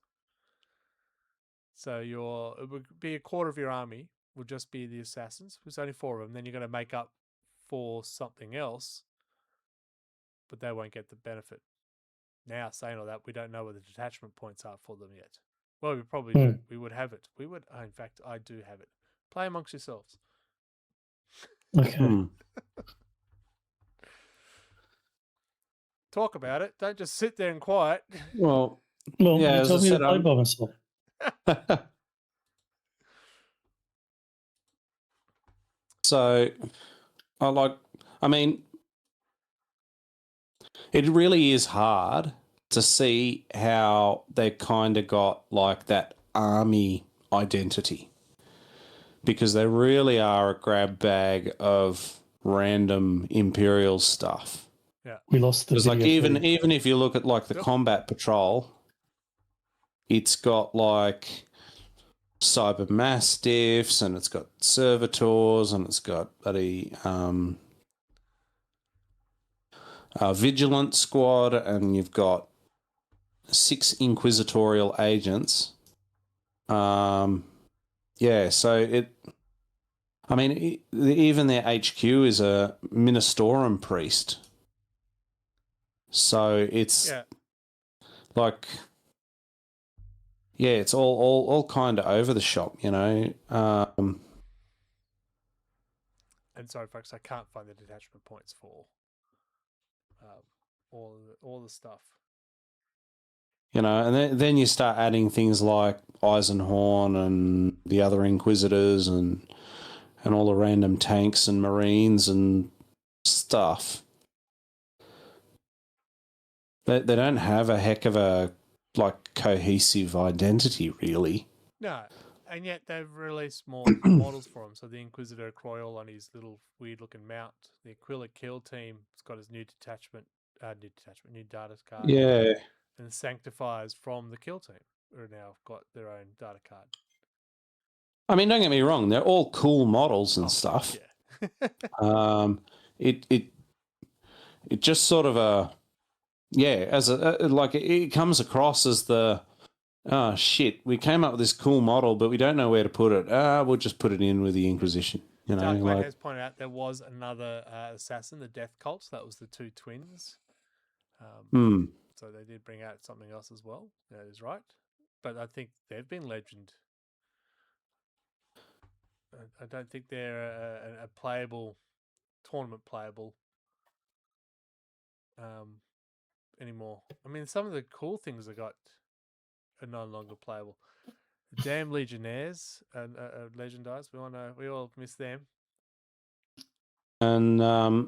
So it would be a quarter of your army would just be the assassins. There's only 4 of them. Then you're going to make up for something else, but they won't get the benefit. Now, saying all that, we don't know what the detachment points are for them yet. Well, we probably do. We would have it. In fact, I do have it. Play amongst yourselves. Okay. Talk about it. Don't just sit there and quiet. Well, yeah, as you I told me to said, play by myself. So, I mean, it really is hard to see how they kind of got like that army identity because they really are a grab bag of random Imperial stuff. Yeah, we lost the because like even if you look at like the combat patrol, it's got like cyber mastiffs and it's got servitors and it's got a vigilant squad and you've got 6 inquisitorial agents. Yeah, so even their HQ is a Ministorum priest. So it's like, yeah, it's all kind of over the shop, you know. And sorry, folks, I can't find the detachment points for all the stuff. You know, and then you start adding things like Eisenhorn and the other Inquisitors and all the random tanks and Marines and stuff. They don't have a heck of a like cohesive identity, really. No, and yet they've released more models for him. So the Inquisitor Croyle on his little weird-looking mount, the Aquila Kill Team has got his new data card. Yeah. And the Sanctifiers from the Kill Team are now got their own data card. I mean, don't get me wrong; they're all cool models and stuff. Yeah. It just sort of as it comes across as the shit. We came up with this cool model, but we don't know where to put it. We'll just put it in with the Inquisition. You know, Darkman has pointed out there was another assassin, the Death Cult. That was the 2 twins. So they did bring out something else as well. That is right. But I think they've been legend. I don't think they're a playable, tournament playable anymore. I mean, some of the cool things I got are no longer playable. Damn Legionnaires are legendized. We all miss them. And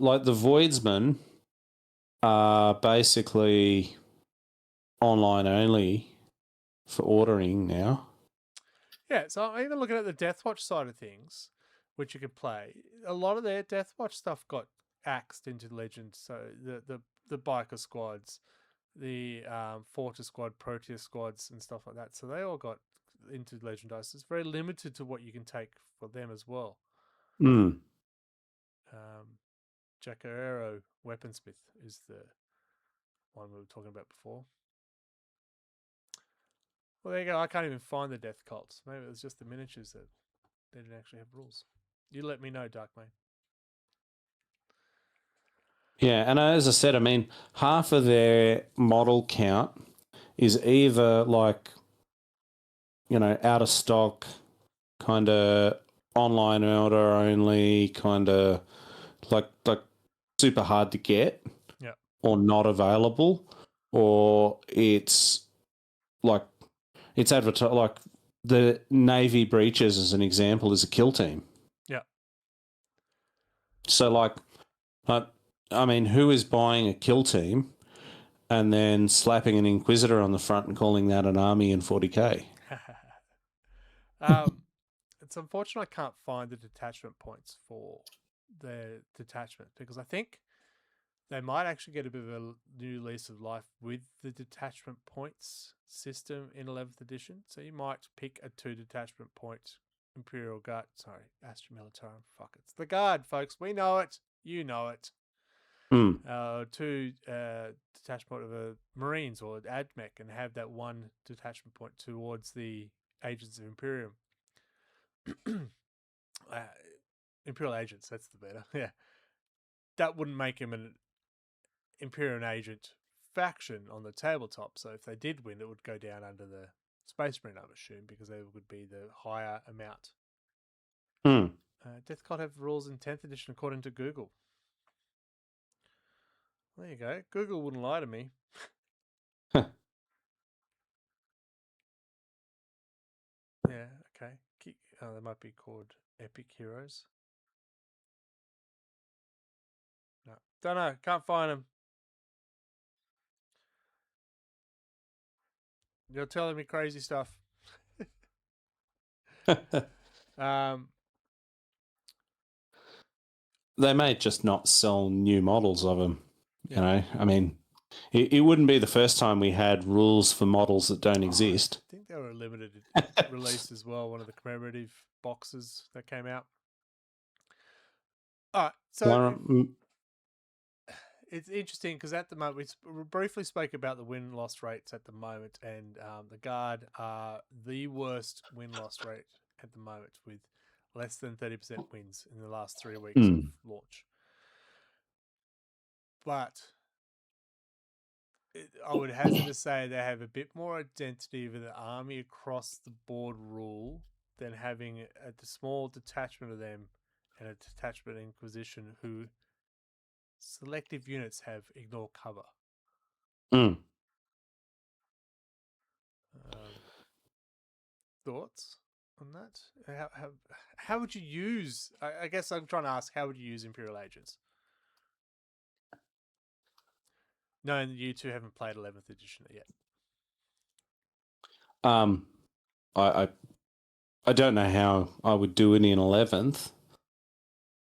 like the Voidsmen are basically online only for ordering now. Yeah, so I'm even looking at the Deathwatch side of things, which you could play. A lot of their Deathwatch stuff got axed into Legend. So the biker squads, the Fortress squad, Proteus squads, and stuff like that. So they all got into Legendized. It's very limited to what you can take for them as well. Jacarero Weaponsmith is the one we were talking about before. Well, there you go. I can't even find the Death Cults. Maybe it was just the miniatures that they didn't actually have rules. You let me know, Darkmane. Yeah, and as I said, I mean, half of their model count is either like, you know, out of stock, kind of online order only, kind of like super hard to get, or not available, or it's like it's advertised like the Navy Breaches as an example is a kill team. Yeah. So like I mean, who is buying a kill team and then slapping an Inquisitor on the front and calling that an army in 40k. It's unfortunate I can't find the detachment points for their detachment, because I think they might actually get a bit of a new lease of life with the detachment points system in 11th edition. So you might pick a 2 detachment point Imperial Guard. Sorry, Astra Militarum. Fuck, it's the Guard, folks. We know it. You know it. 2 detachment of a Marines or AdMech, and have that 1 detachment point towards the Agents of Imperium. Imperial Agents, that's the better. Yeah. That wouldn't make him an Imperial Agent faction on the tabletop. So if they did win, it would go down under the Space Marine, I'm assuming, because they would be the higher amount. Death Cult have rules in 10th edition according to Google. There you go. Google wouldn't lie to me. Yeah, okay. They might be called Epic Heroes. No, don't know. Can't find them. You're telling me crazy stuff. They may just not sell new models of them. Yeah. You know, I mean, it wouldn't be the first time we had rules for models that don't exist. I think they were a limited release as well, one of the commemorative boxes that came out. All right, so it's interesting because at the moment, we briefly spoke about the win-loss rates at the moment, and the Guard are the worst win-loss rate at the moment, with less than 30% wins in the last 3 weeks of launch. But I would hazard to say they have a bit more identity with the army across the board rule than having a small detachment of them and a detachment Inquisition who selective units have ignore cover. Thoughts on that? How would you use? I guess I'm trying to ask, how would you use Imperial Agents? Knowing that you two haven't played 11th edition yet. I don't know how I would do it in 11th.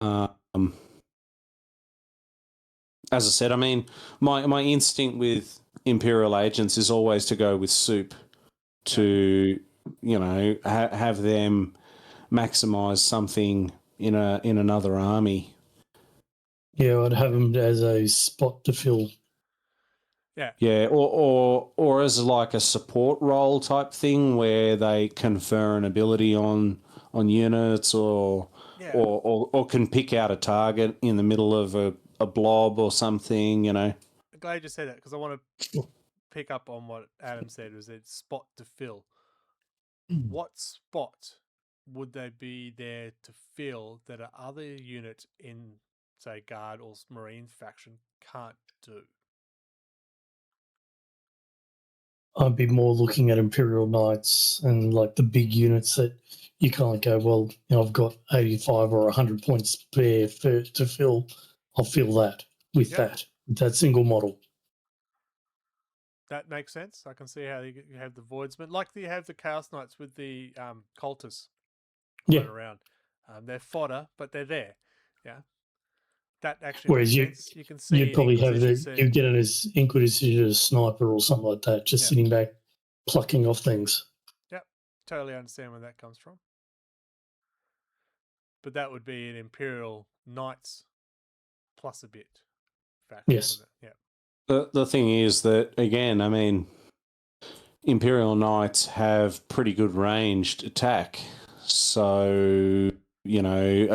As I said, I mean, my instinct with Imperial Agents is always to go with soup to, you know, have them maximize something in another army. Yeah, I'd have them as a spot to fill. Yeah, or as like a support role type thing where they confer an ability on units or can pick out a target in the middle of a blob or something, you know. I'm glad you just said that, because I want to pick up on what Adam said, was a spot to fill. What spot would they be there to fill that other unit in, say, Guard or Marine faction can't do? I'd be more looking at Imperial Knights and like the big units that you can't go, well, you know, I've got 85 or 100 points spare to fill. I'll fill that with that single model. That makes sense. I can see how you have the Voidsmen, like you have the Chaos Knights with the cultists running around. They're fodder, but they're there. Yeah. That actually Whereas makes sense. You can see you'd probably have you get it as Inquisition as sniper or something like that, just sitting back, plucking off things. Yep, totally understand where that comes from. But that would be an Imperial Knights plus a bit faction. Yes. Yeah. The thing is that, again, I mean, Imperial Knights have pretty good ranged attack, so you know,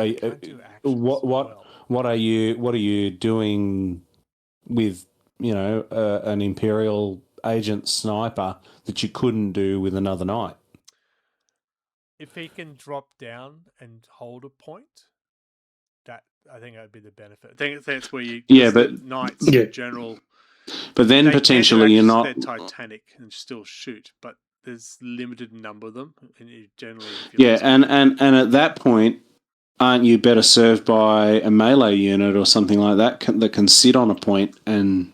what are you doing with, you know, an Imperial Agent sniper that you couldn't do with another knight? If he can drop down and hold a point, that I think that would be the benefit. I think that's where you knights in general. But then potentially you're not. They're Titanic and still shoot, but there's limited number of them, and you generally. And at that point, aren't you better served by a melee unit or something like that that can sit on a point and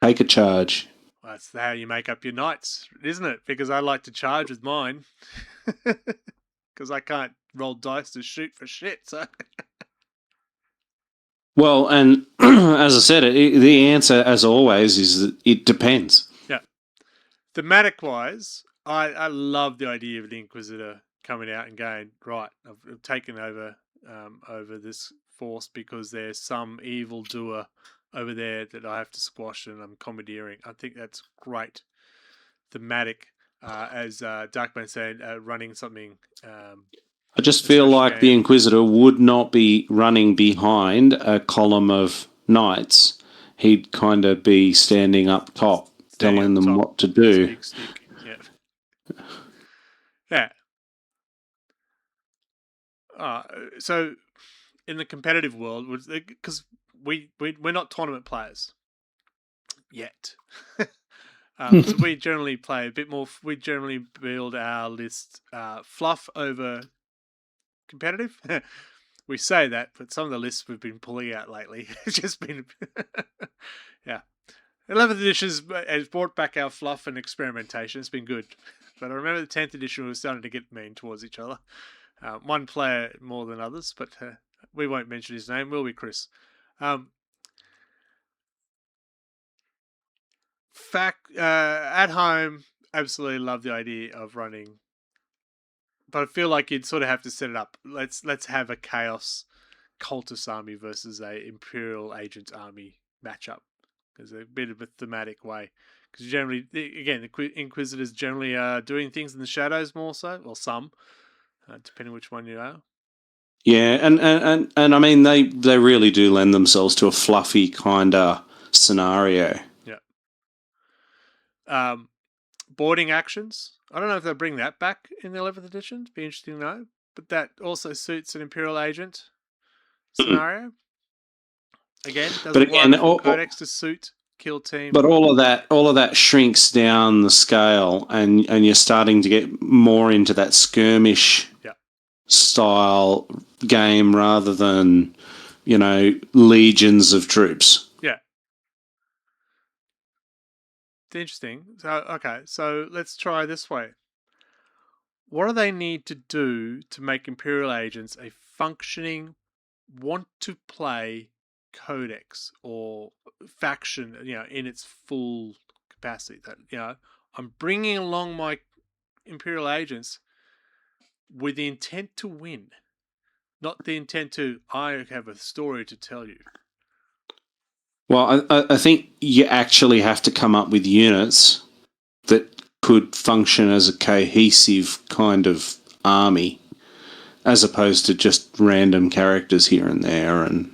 take a charge? That's how you make up your knights, isn't it? Because I like to charge with mine. Because I can't roll dice to shoot for shit. So Well, and as I said, the answer, as always, is that it depends. yeah, thematic wise, I love the idea of the Inquisitor coming out and going, right, I've taken over over this force because there's some evildoer over there that I have to squash and I'm commandeering. I think that's great thematic. As Darkman said, running something. I just feel like the Inquisitor would not be running behind a column of knights. He'd kind of be standing up top, telling them what to do. Big stick. Yeah. Yeah. So in the competitive world, because we're not tournament players yet. So we generally play a bit more. We generally build our list fluff over competitive. We say that, but some of the lists we've been pulling out lately it's just been yeah. 11th edition has brought back our fluff and experimentation. It's been good, but I remember the 10th edition was starting to get mean towards each other. One player more than others, but we won't mention his name, will we, Chris? At home, absolutely love the idea of running, but I feel like you'd sort of have to set it up. Let's have a Chaos Cultist army versus a Imperial Agents army matchup. There's a bit of a thematic way. Because generally, again, the Inquisitors generally are doing things in the shadows more so. Well, some, depending which one you are. Yeah, and I mean, they really do lend themselves to a fluffy kind of scenario. Yeah. Boarding actions. I don't know if they'll bring that back in the 11th edition. It'd be interesting to know. But that also suits an Imperial Agent scenario. Again, doesn't work codex to suit kill team. But all of that shrinks down the scale, and you're starting to get more into that skirmish style game rather than, legions of troops. Yeah. It's interesting. So let's try this way. What do they need to do to make Imperial Agents a functioning, want-to-play codex or faction, in its full capacity? That, I'm bringing along my Imperial Agents with the intent to win, not the intent to, I have a story to tell you. Well, I think you actually have to come up with units that could function as a cohesive kind of army, as opposed to just random characters here and there. And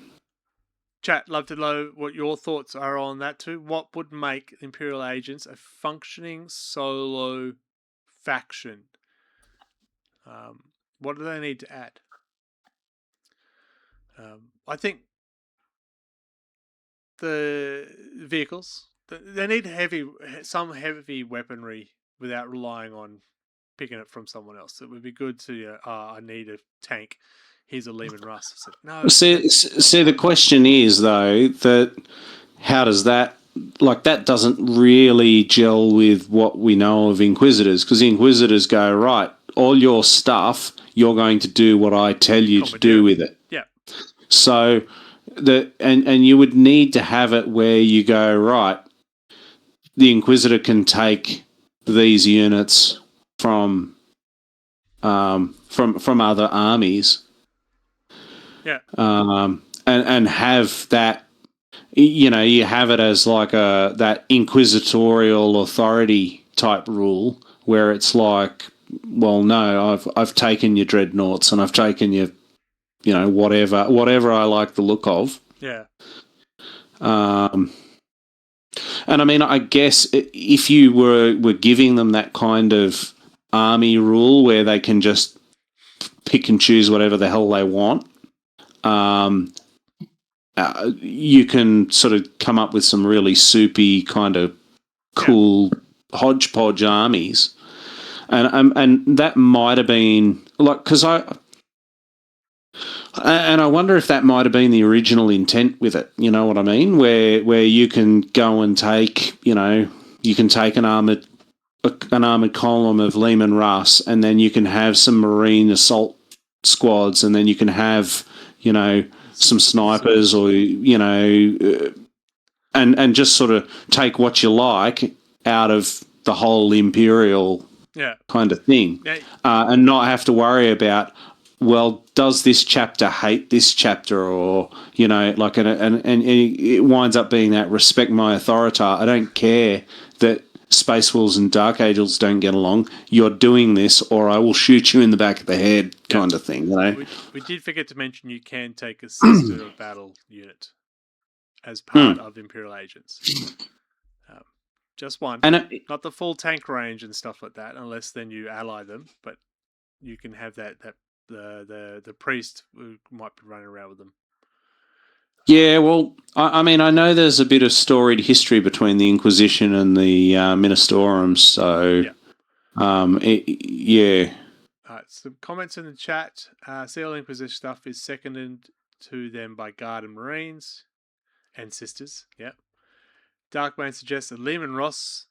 chat, love to know what your thoughts are on that too. What would make Imperial Agents a functioning solo faction? What do they need to add? I think the vehicles, they need some heavy weaponry without relying on picking it from someone else. It would be good to, I need a tank. Here's a Lehman Russ. So, no. See, the question is, though, that how does that, that doesn't really gel with what we know of Inquisitors, because the Inquisitors go, right, all your stuff, you're going to do what I tell you to do with it. Yeah. So, and you would need to have it where you go, right, the Inquisitor can take these units from other armies. Yeah. And have that, you have it as like that inquisitorial authority type rule where it's like, well, no, I've taken your dreadnoughts and I've taken your, whatever I like the look of. Yeah. And I mean, I guess if you were giving them that kind of army rule where they can just pick and choose whatever the hell they want, you can sort of come up with some really soupy kind of cool hodgepodge armies. And that might have been because I wonder if that might have been the original intent with it. You know what I mean? Where you can go and take you can take an armored column of Lehman Russ, and then you can have some Marine assault squads, and then you can have, some snipers, or and just sort of take what you like out of the whole Imperial kind of thing, and not have to worry about, well, does this chapter hate this chapter, or like, and it winds up being that respect my authority. I don't care that Space Wolves and Dark Angels don't get along. You're doing this, or I will shoot you in the back of the head, kind of thing. We did forget to mention you can take a sister of battle unit as part of Imperial Agents. Just one, and not the full tank range and stuff like that, unless then you ally them. But you can have that the priest who might be running around with them. Yeah, well, I mean, I know there's a bit of storied history between the Inquisition and the Ministorum, so some comments in the chat. Seal Inquisition stuff is seconded to them by Guard and Marines and Sisters. Yep. Darkbane suggests that Lehman Ross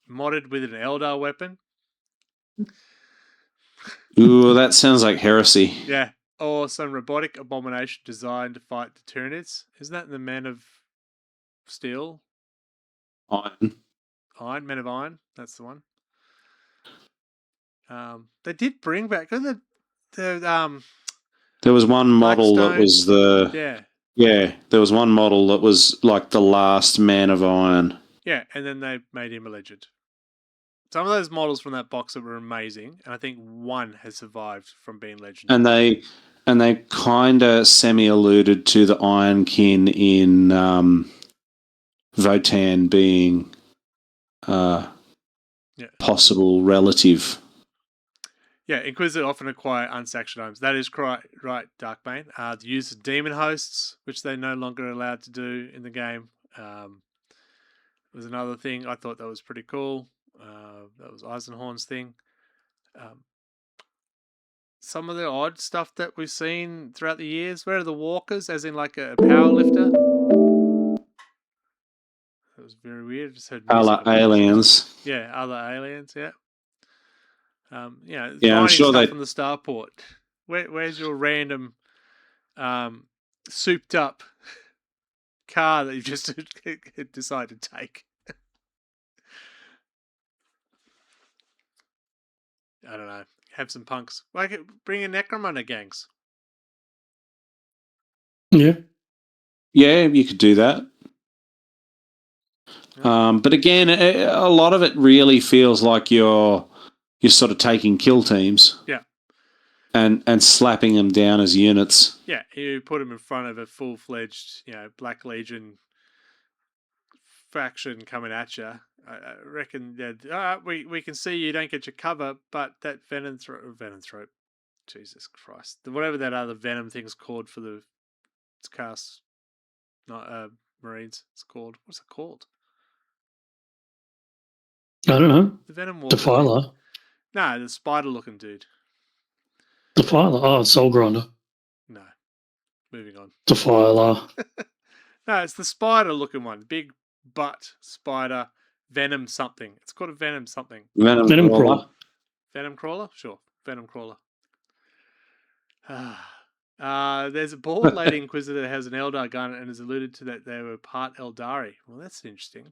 modded with an Eldar weapon. Ooh, that sounds like heresy. Yeah. Or some robotic abomination designed to fight the Tyranids. Isn't that the Men of Steel? Iron, Men of Iron. That's the one. They did bring back there was one model that was there was one model that was like the last Man of Iron. Yeah, and then they made him a legend. Some of those models from that box that were amazing, and I think one has survived from being legendary. And they kind of semi-alluded to the Ironkin in Votan being possible relative. Yeah, Inquisitor often acquire unsactioned items. That is right, Darkbane. The use of demon hosts, which they're no longer allowed to do in the game, was another thing. I thought that was pretty cool. That was Eisenhorn's thing. Some of the odd stuff that we've seen throughout the years. Where are the walkers, as in like a power lifter? That was very weird. I just heard other aliens. Yeah, other aliens, yeah. I'm finding sure stuff from the starport. Where's your random souped up car that you just decided to take? I don't know. Have some punks. Like, bring in Necromunda gangs. Yeah. Yeah, you could do that. Yeah. But again, a lot of it really feels like you're sort of taking kill teams. Yeah. And slapping them down as units. Yeah, you put them in front of a full-fledged, Black Legion faction coming at you. I reckon that we can see you don't get your cover, but that venom throat, Jesus Christ, whatever that other venom thing's called for the cast, not Marines. It's called, what's it called? I don't know. The venom Defiler. No, the spider-looking dude. Defiler. Oh, Soul Grinder. No. Moving on. Defiler. No, it's the spider-looking one. Big butt spider. Venom something. It's called a Venom something. Venom Crawler. Venom Crawler? Sure. Venom Crawler. There's a bald lady Inquisitor that has an Eldar gun and has alluded to that they were part Eldari. Well, that's interesting.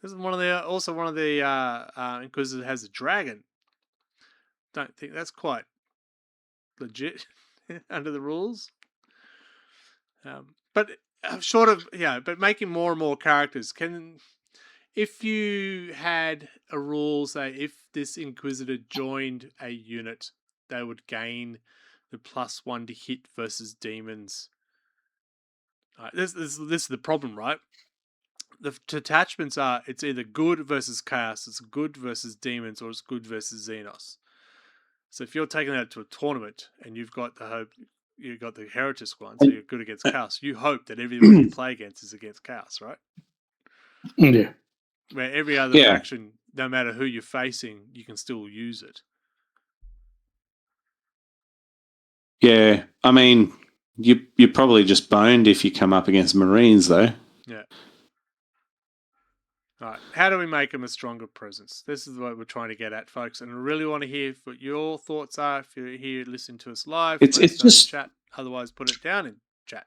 Doesn't one of the Inquisitor has a dragon? Don't think that's quite legit under the rules. But but making more and more characters if you had a rule, say, if this Inquisitor joined a unit, they would gain the +1 to hit versus demons. This is the problem, right? The detachments are, it's either good versus chaos, it's good versus demons, or it's good versus Xenos. So if you're taking that to a tournament and you've got the Heretic one, so you're good against chaos, you hope that everyone you play against is against chaos, right? Yeah. Where every other faction, no matter who you're facing, you can still use it. Yeah, I mean, you're probably just boned if you come up against Marines, though. Yeah. All right. How do we make them a stronger presence? This is what we're trying to get at, folks. And I really want to hear what your thoughts are. If you're here listening to us live, It's let us know in just chat. Otherwise, put it down in chat.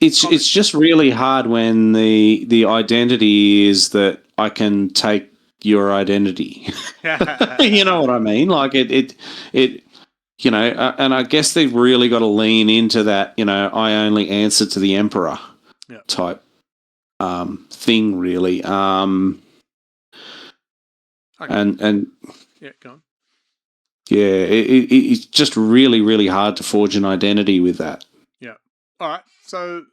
it's just really hard when the identity is that I can take your identity. You know what I mean? Like it you know, and I guess they've really got to lean into that, you know, I only answer to the emperor type thing, really. Okay. And yeah, go on. Yeah, it's just really, really hard to forge an identity with that. Yeah. All right. So,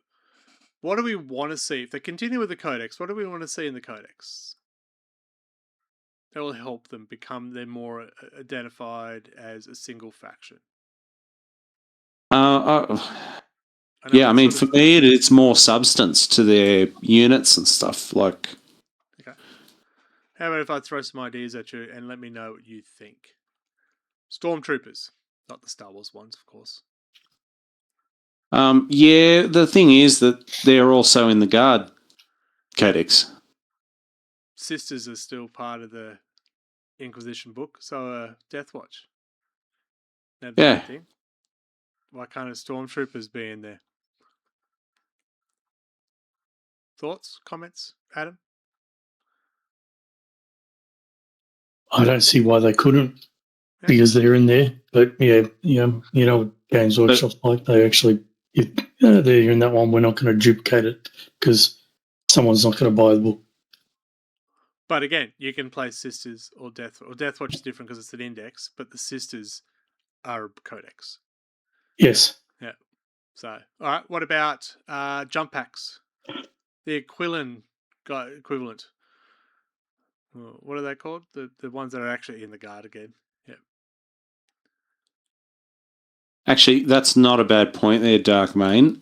what do we want to see? If they continue with the codex, what do we want to see in the codex? That will help them become they're more identified as a single faction. Yeah, I mean, for me, it's more substance to their units and stuff. Like, okay. How about if I throw some ideas at you and let me know what you think? Stormtroopers, not the Star Wars ones, of course. Yeah, the thing is that they're also in the Guard Codex. Sisters are still part of the Inquisition book, so Deathwatch. Yeah. Thing. Why can't a Stormtroopers be in there? Thoughts, comments, Adam? I don't see why they couldn't, because they're in there. But yeah, you know, Games Workshop's like they actually, if they're in that one, we're not going to duplicate it because someone's not going to buy the book. But again, you can play Sisters or Deathwatch is different because it's an index, but the Sisters are a codex. Yes. Yeah. So, all right. What about jump packs? The equivalent. What are they called? The ones that are actually in the guard again. Yeah. Actually, that's not a bad point there, Darkmane.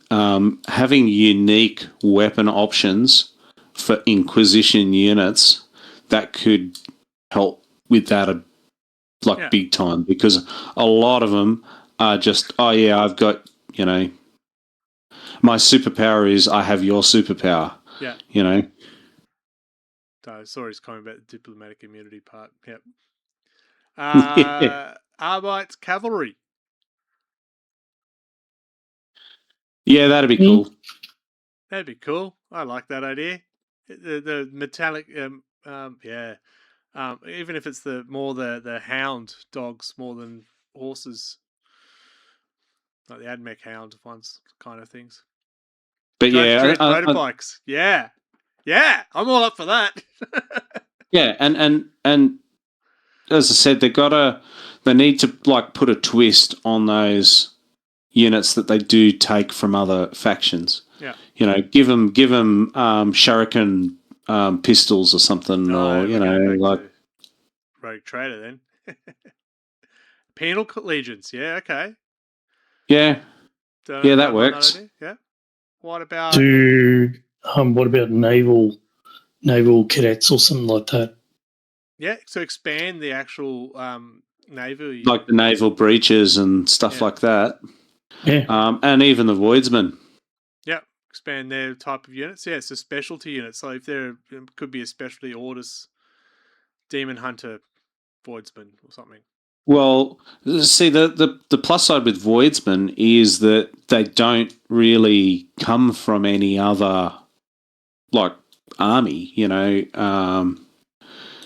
Having unique weapon options for Inquisition units, that could help with that big time, because a lot of them are just, oh yeah, I've got, you know, my superpower is I have your superpower. Yeah. You know. So sorry, it's coming about the diplomatic immunity part. Yep. Yeah. Arbite cavalry. Yeah, that'd be cool. That'd be cool. I like that idea. The metallic, yeah. Even if it's the hound dogs more than horses, like the AdMech hound ones, kind of things. But yeah, motorbikes. Yeah, I'm all up for that. Yeah, and as I said, they need to like put a twist on those units that they do take from other factions. Yeah, you know, give them shuriken pistols or something, or you know, like Rogue Trader then. Penal legions, yeah, okay. Yeah, that works. Yeah. What about what about naval cadets or something like that? Yeah, so expand the actual navy, like the naval breaches and stuff like that. Yeah, and even the voidsmen. Yeah, expand their type of units. Yeah, so specialty units. So if there could be a specialty orders, demon hunter, voidsman or something. Well, see, the plus side with voidsmen is that they don't really come from any other like army, you know.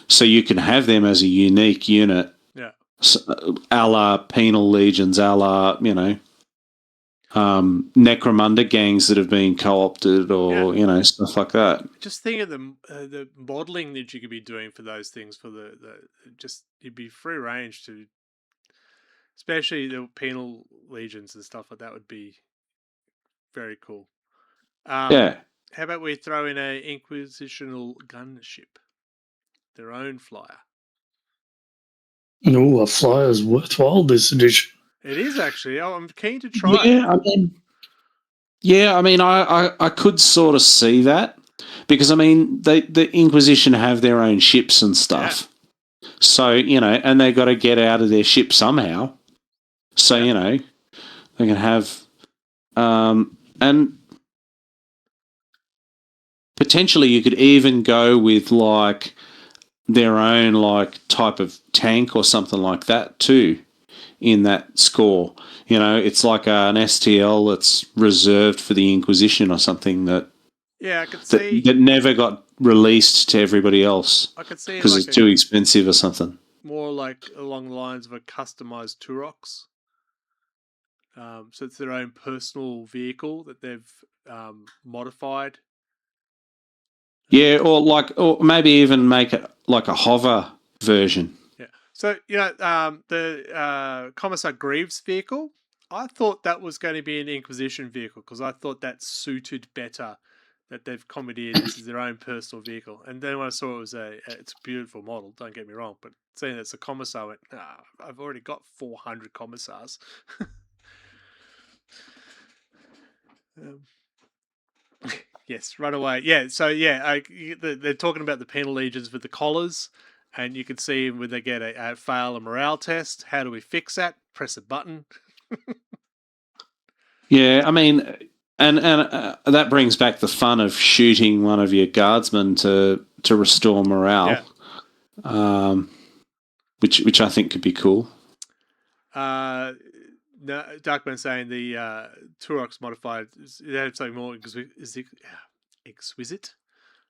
So you can have them as a unique unit. Yeah. A la penal legions, a la, you know, necromunda gangs that have been co-opted, or you know, stuff like that. Just think of the modeling that you could be doing for those things. For the just you'd be free range to, especially the penal legions and stuff like that would be very cool. Yeah. How about we throw in a inquisitional gunship, their own flyer? No, a flyer is worthwhile this edition. It is actually. I'm keen to try. Yeah, I mean, I could sort of see that, because I mean, the Inquisition have their own ships and stuff, so you know, and they got to get out of their ship somehow. So you know, they can have, and potentially you could even go with like their own like type of tank or something like that too in that score. You know, it's like an STL that's reserved for the Inquisition or something that I could see that never got released to everybody else I could see because like it's too expensive or something. more like along the lines of a customized Turox. So it's their own personal vehicle that they've modified. Yeah, or maybe even make it like a hover version. Yeah. So the Commissar Greaves vehicle, I thought that was going to be an Inquisition vehicle because I thought that suited better. That they've commandeered this is their own personal vehicle, and then when I saw it was it's a beautiful model. Don't get me wrong, but seeing it's a Commissar, I went, I've already got 400 Commissars. Yes, run away. Yeah, so yeah, they're talking about the penal legions with the collars, and you can see when they get a fail a morale test. How do we fix that? Press a button. Yeah, I mean, and that brings back the fun of shooting one of your guardsmen to restore morale, which I think could be cool. No, Darkman saying the Turox modified it had something more exquisite.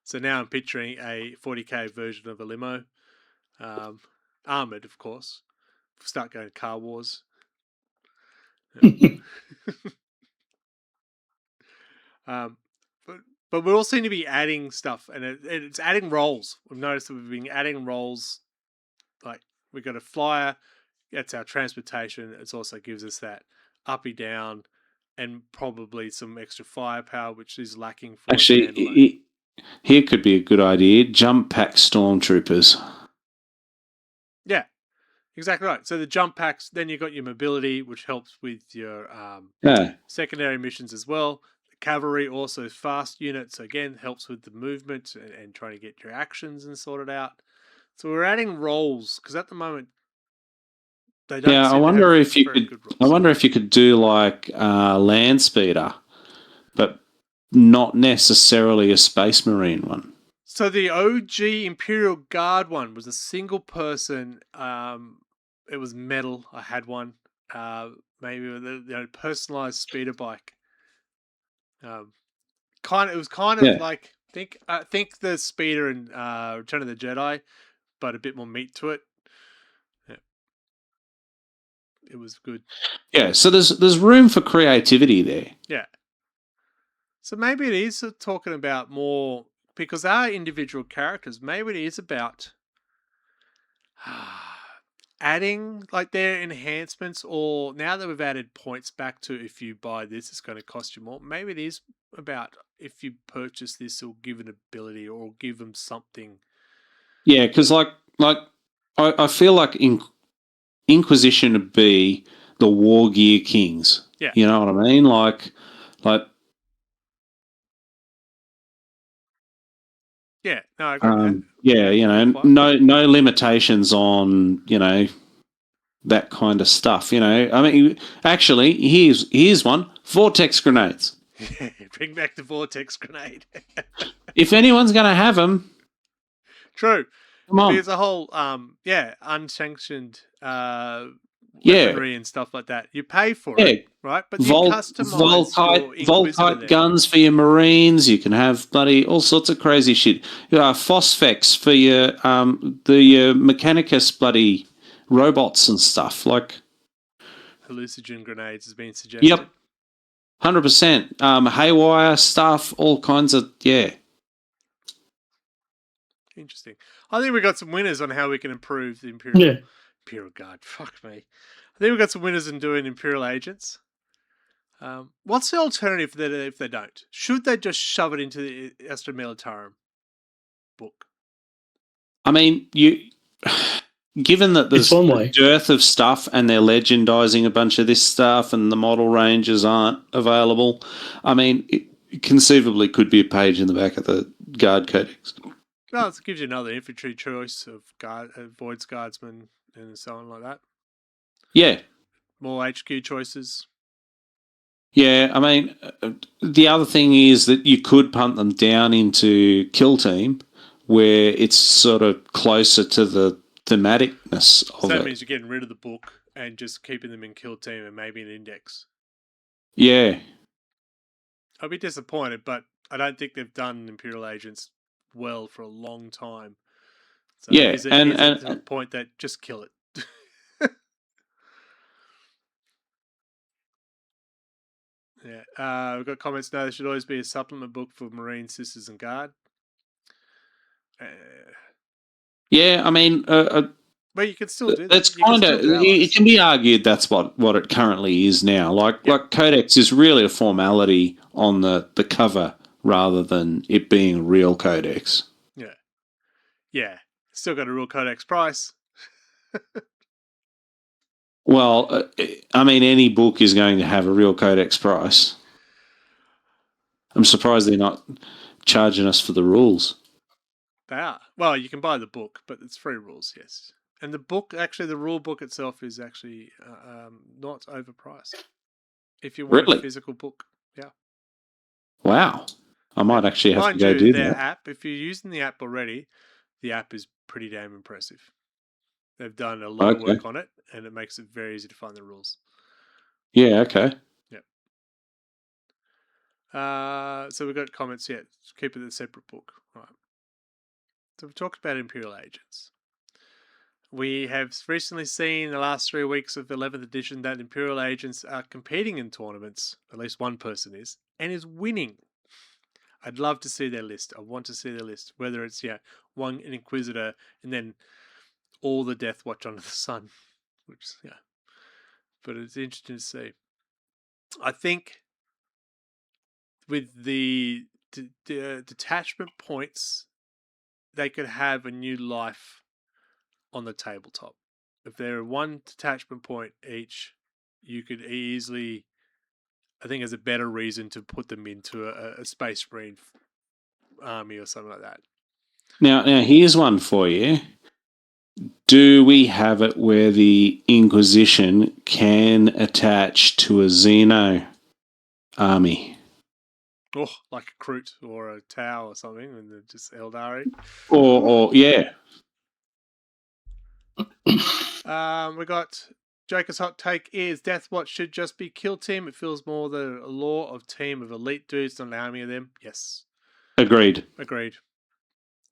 So now I'm picturing a 40k version of a limo, armored, of course. Start going car wars. But we all seem to be adding stuff, and it's adding roles. We've noticed that we've been adding roles. Like we've got a flyer. That's our transportation. It also gives us that uppy down, and probably some extra firepower, which is lacking for Actually, here could be a good idea. Jump pack stormtroopers. Yeah, exactly right. So the jump packs, then you've got your mobility, which helps with your secondary missions as well. The cavalry also fast units, so again, helps with the movement and trying to get your actions and sorted out. So we're adding roles, because at the moment, they don't I seem wonder to have if you very could. good roles. I wonder if you could do like land speeder, but not necessarily a space marine one. So the OG Imperial Guard one was a single person. It was metal. I had one. Maybe with a personalized speeder bike. It was kind of like think the speeder in Return of the Jedi, but a bit more meat to it. Yeah. It was good. Yeah, so there's room for creativity there. Yeah. So maybe it is talking about more because our individual characters. Maybe it is about adding like their enhancements, or now that we've added points back to if you buy this, it's going to cost you more. Maybe it is about if you purchase this, it'll give an ability or give them something. Yeah, because like I feel like Inquisition would be the War Gear Kings. Yeah. You know what I mean? Like Yeah, no, I agree with that. yeah, you know, no limitations on, you know, that kind of stuff. You know, I mean, actually, here's one: vortex grenades. Bring back the vortex grenade. If anyone's going to have them, true. Come on. There's a whole unsanctioned weaponry and stuff like that. You pay for it, right? But you customize your Volkite guns for your Marines. You can have bloody all sorts of crazy shit. Phosphex for your the Mechanicus bloody robots and stuff. Like hallucinogen grenades has been suggested. Yep. 100%. Haywire stuff, all kinds of Interesting. I think we got some winners on how we can improve the Imperial Guard. Fuck me. I think we got some winners in doing Imperial Agents. What's the alternative if they don't? Should they just shove it into the Astra Militarum book? I mean, given that there's a dearth of stuff and they're legendizing a bunch of this stuff and the model ranges aren't available, I mean, it conceivably could be a page in the back of the Guard Codex. Well, it gives you another infantry choice of Voids Guardsmen and so on like that. Yeah. More HQ choices. Yeah, I mean, the other thing is that you could punt them down into Kill Team, where it's sort of closer to the thematicness So of that it. means you're getting rid of the book and just keeping them in Kill Team and maybe an index. Yeah. I'll be disappointed, but I don't think they've done Imperial Agents well for a long time. So Yeah, is it and to the point that just kill it? Yeah. We've got comments now. There should always be a supplement book for Marine Sisters and Guard. yeah, I mean, But you can still do that. that's You can kind still of do allies. it can be argued that's what it currently is now. Like Yep. like codex is really a formality on the cover rather than it being a real codex. Yeah. Yeah. Still got a real codex price. Well, I mean, any book is going to have a real codex price. I'm surprised they're not charging us for the rules. They are. Well, you can buy the book, but it's free rules, yes. And the book, actually, the rule book itself is actually not overpriced. If you want a Really? physical book, yeah. Wow. I might actually have to Mind go you, do their that. app, if you're using the app already, the app is pretty damn impressive. They've done a lot of Okay. work on it, and it makes it very easy to find the rules. Yeah, okay. Yep. So we've got comments yet. Keep it a separate book. All right. So we've talked about Imperial Agents. We have recently seen the last 3 weeks of 11th edition that Imperial Agents are competing in tournaments, at least one person is, and is winning. I'd love to see their list. I want to see their list, whether it's an Inquisitor and then all the Deathwatch under the sun, which but it's interesting to see. I think with the detachment points, they could have a new life on the tabletop. If there are one detachment point each, you could easily, I think, there's a better reason to put them into a Space Marine army or something like that. Now here's one for you. Do we have it where the Inquisition can attach to a Xeno army? Oh, like a Kroot or a Tau or something, and they're just Eldari. Or yeah. We got Joker's hot take is Deathwatch should just be kill team. It feels more the law of team of elite dudes, not an army of them. Yes. Agreed.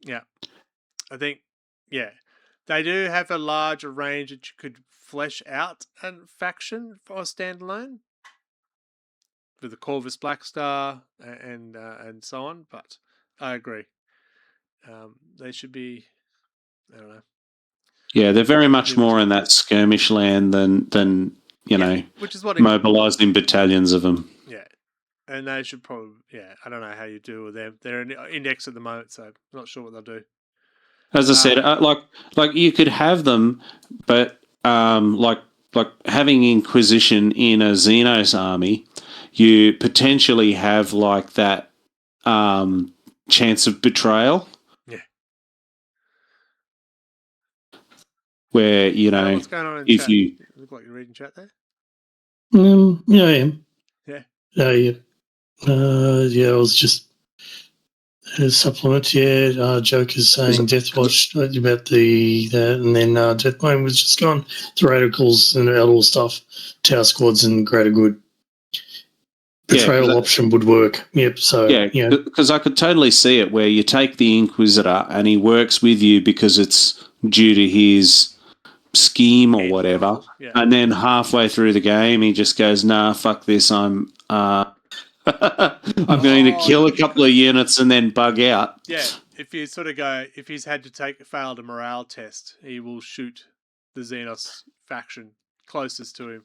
Yeah. I think, they do have a larger range that you could flesh out a faction for a standalone with the Corvus Blackstar and so on. But I agree. They should be, I don't know. Yeah, they're very much more in that skirmish land than which is what mobilised in battalions of them. Yeah, and they should probably I don't know how you deal with them. They're in index at the moment, so I'm not sure what they'll do. As I said, like you could have them, but like having Inquisition in a Xenos army, you potentially have like that chance of betrayal. Yeah. Where what's going on in if chat? you look like you're reading chat there. Yeah, I am. Yeah. Yeah. I was just supplement. Yeah, Joker's saying Deathwatch about that, and then Deathwatch was just gone. The radicals and all stuff, Tower Squads and Greater Good. Betrayal option would work. Yep. So because I could totally see it where you take the Inquisitor and he works with you because it's due to his scheme or whatever, and then halfway through the game he just goes, "Nah, fuck this. I'm going to kill a couple of units and then bug out." Yeah, if you sort of go, if he's had to failed a morale test, he will shoot the Xenos faction closest to him.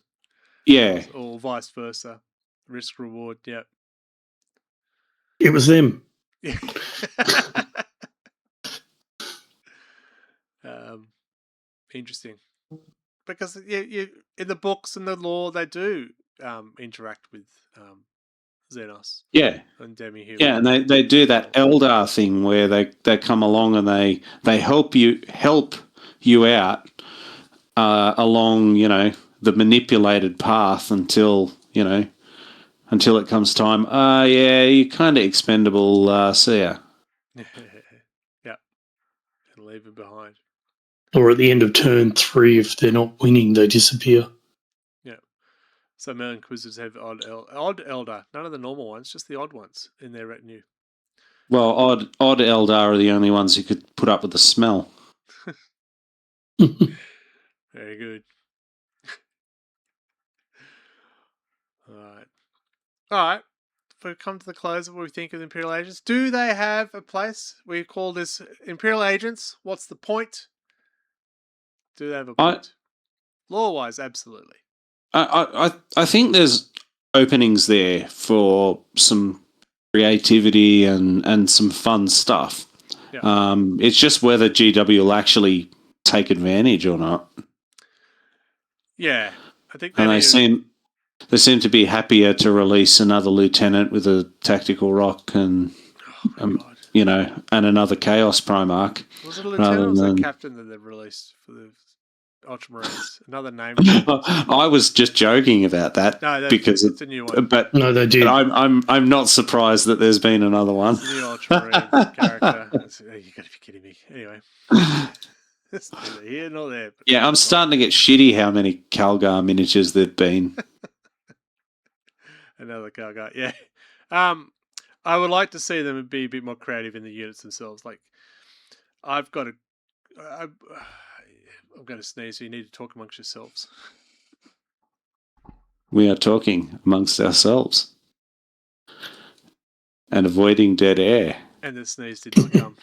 Yeah, or vice versa. Risk reward. Yep. It was them. Interesting, because you in the books and the lore they do interact with Xenos. Yeah, and demi-human. Yeah, and they do that Eldar thing where they come along and they help you out along the manipulated path until until it comes time. Yeah, you're kind of expendable. See ya. Yeah, and leave it behind. Or at the end of turn 3, if they're not winning, they disappear. Yeah. So male Inquisitors have odd Eldar, none of the normal ones, just the odd ones in their retinue. Well, odd Eldar are the only ones who could put up with the smell. Very good. Alright. Alright. If we come to the close of what we think of the Imperial Agents, do they have a place? We call this Imperial Agents. What's the point? Do they have a point? Lore-wise, absolutely. I think there's openings there for some creativity and some fun stuff. Yeah. It's just whether GW will actually take advantage or not. Yeah. I think And they seem to be happier to release another lieutenant with a tactical rock and you know, and another chaos primarch. Was it a lieutenant or was it a captain that they've released for the Ultramarines? Another name. I was just joking about that. No, because it's a new one. But no, they did. But I'm not surprised that there's been another one. It's a new Ultramarine character. You got to be kidding me. Anyway. It's neither here nor there. Yeah, I'm starting to get shitty how many Calgar miniatures there've been. Another Calgar, yeah. I would like to see them be a bit more creative in the units themselves. Like, I'm going to sneeze, so you need to talk amongst yourselves. We are talking amongst ourselves and avoiding dead air. And the sneeze did not come.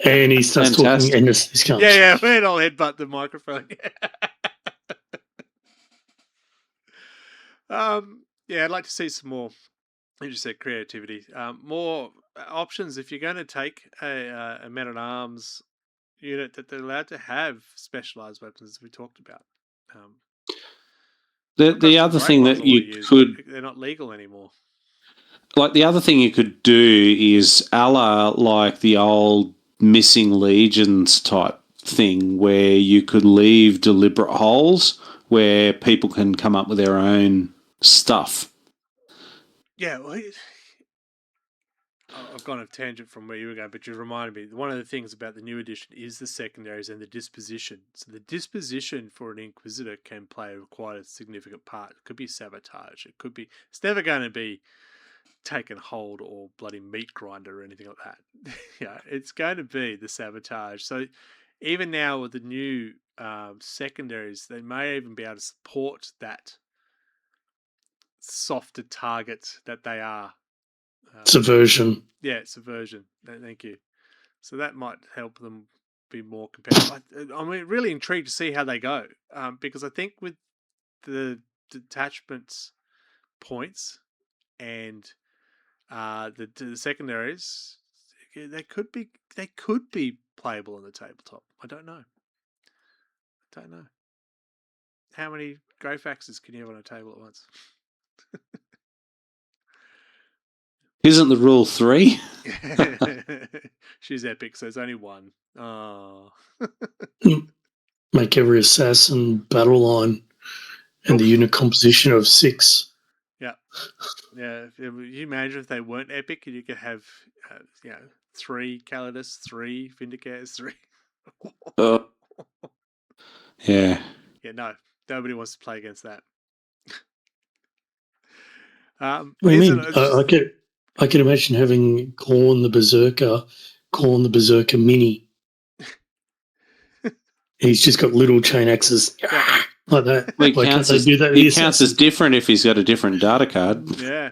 And he starts talking and the sneeze comes. Yeah, we'd all headbutt the microphone. Yeah, I'd like to see some more, as you said, creativity. More options if you're going to take a men-at-arms unit that they're allowed to have specialized weapons, as we talked about. The other thing that you could... They're not legal anymore. Like, the other thing you could do is a la like the old missing legions type thing where you could leave deliberate holes where people can come up with their own stuff. Yeah, well, I've gone a tangent from where you were going, but you reminded me. One of the things about the new edition is the secondaries and the disposition. So the disposition for an Inquisitor can play quite a significant part. It could be sabotage. It could be... It's never going to be taken hold or bloody meat grinder or anything like that. Yeah, it's going to be the sabotage. So even now with the new secondaries, they may even be able to support that softer target that they are. Subversion. Yeah, subversion. Thank you. So that might help them be more competitive. I'm really intrigued to see how they go, because I think with the detachments points and the secondaries, they could be playable on the tabletop. I don't know. How many Greyfaxes can you have on a table at once? Isn't the rule 3? She's epic, so there's only one. Oh. Make every assassin battle line and the unit composition of 6. Yeah. You imagine if they weren't epic, you could have 3 Calidus, 3 Vindicators, 3. Yeah. Yeah, no. Nobody wants to play against that. I can imagine having Khorne the Berserker Mini. He's just got little chain axes like that. Well, he counts as different if he's got a different data card. Yeah.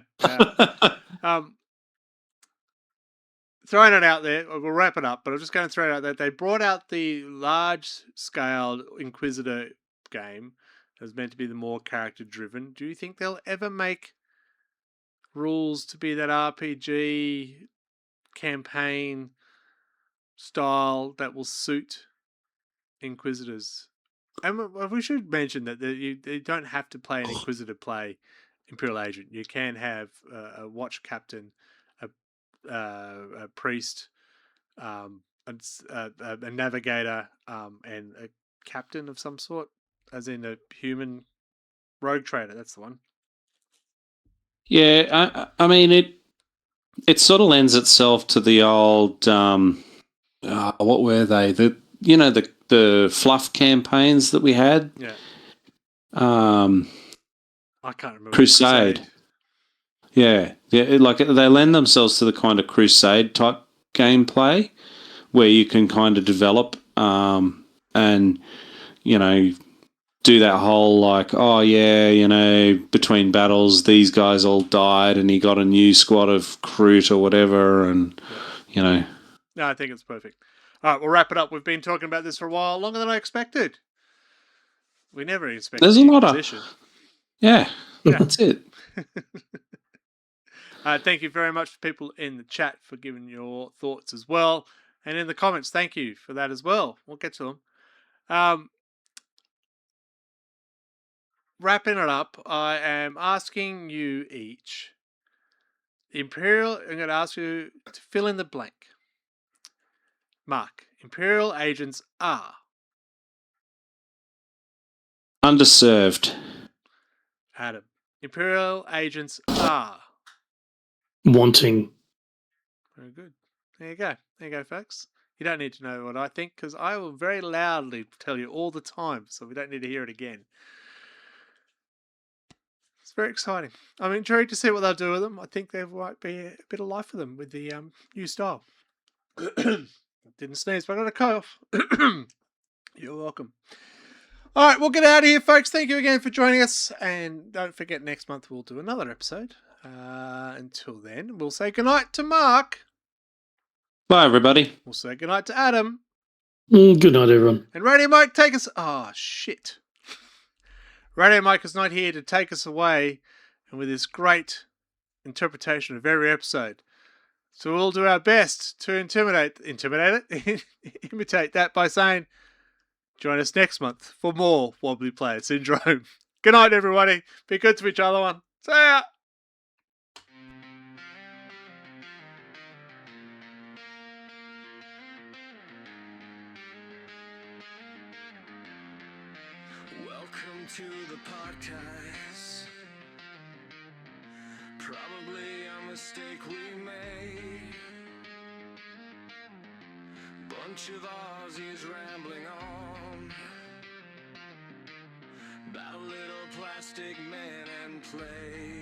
Throwing it out there, we'll wrap it up, but I'm just going to throw it out there. They brought out the large-scale Inquisitor game that's meant to be the more character-driven. Do you think they'll ever make rules to be that RPG campaign style that will suit Inquisitors? And we should mention that you don't have to play an Inquisitor play Imperial Agent. You can have a watch captain, a priest, a navigator, and a captain of some sort, as in a human rogue trader. That's the one. Yeah, I mean it sort of lends itself to the old what were they? The fluff campaigns that we had. Yeah. Um, I can't remember. Crusade. Yeah, like they lend themselves to the kind of Crusade type gameplay where you can kind of develop and do that whole like, oh yeah, between battles these guys all died and he got a new squad of Kroot or whatever, and No, I think it's perfect. All right, we'll wrap it up. We've been talking about this for a while, longer than I expected. We never expect there's a the lot Inquisition. yeah, that's it. Thank you very much to people in the chat for giving your thoughts as well. And in the comments, thank you for that as well. We'll get to them. Wrapping it up, I am asking you each. Imperial, I'm going to ask you to fill in the blank. Mark, Imperial agents are. Underserved. Adam, Imperial agents are. Wanting. Very good. There you go. There you go, folks. You don't need to know what I think because I will very loudly tell you all the time, so we don't need to hear it again. It's very exciting. I'm intrigued to see what they'll do with them. I think there might be a bit of life for them with the new style. Didn't sneeze, but I got a cough. You're welcome. All right, we'll get out of here, folks. Thank you again for joining us. And don't forget, next month we'll do another episode. Until then, we'll say goodnight to Mark. Bye, everybody. We'll say goodnight to Adam. Good night, everyone. And Radio Mike, take us... Oh, shit. Radio Mike is not here to take us away and with this great interpretation of every episode. So we'll do our best to imitate that by saying, join us next month for more Wobbly Player Syndrome. Good night, everybody. Be good to each other. One. See ya. Welcome to the podcast. Probably a mistake we made. Bunch of Aussies rambling on about a little plastic man and play.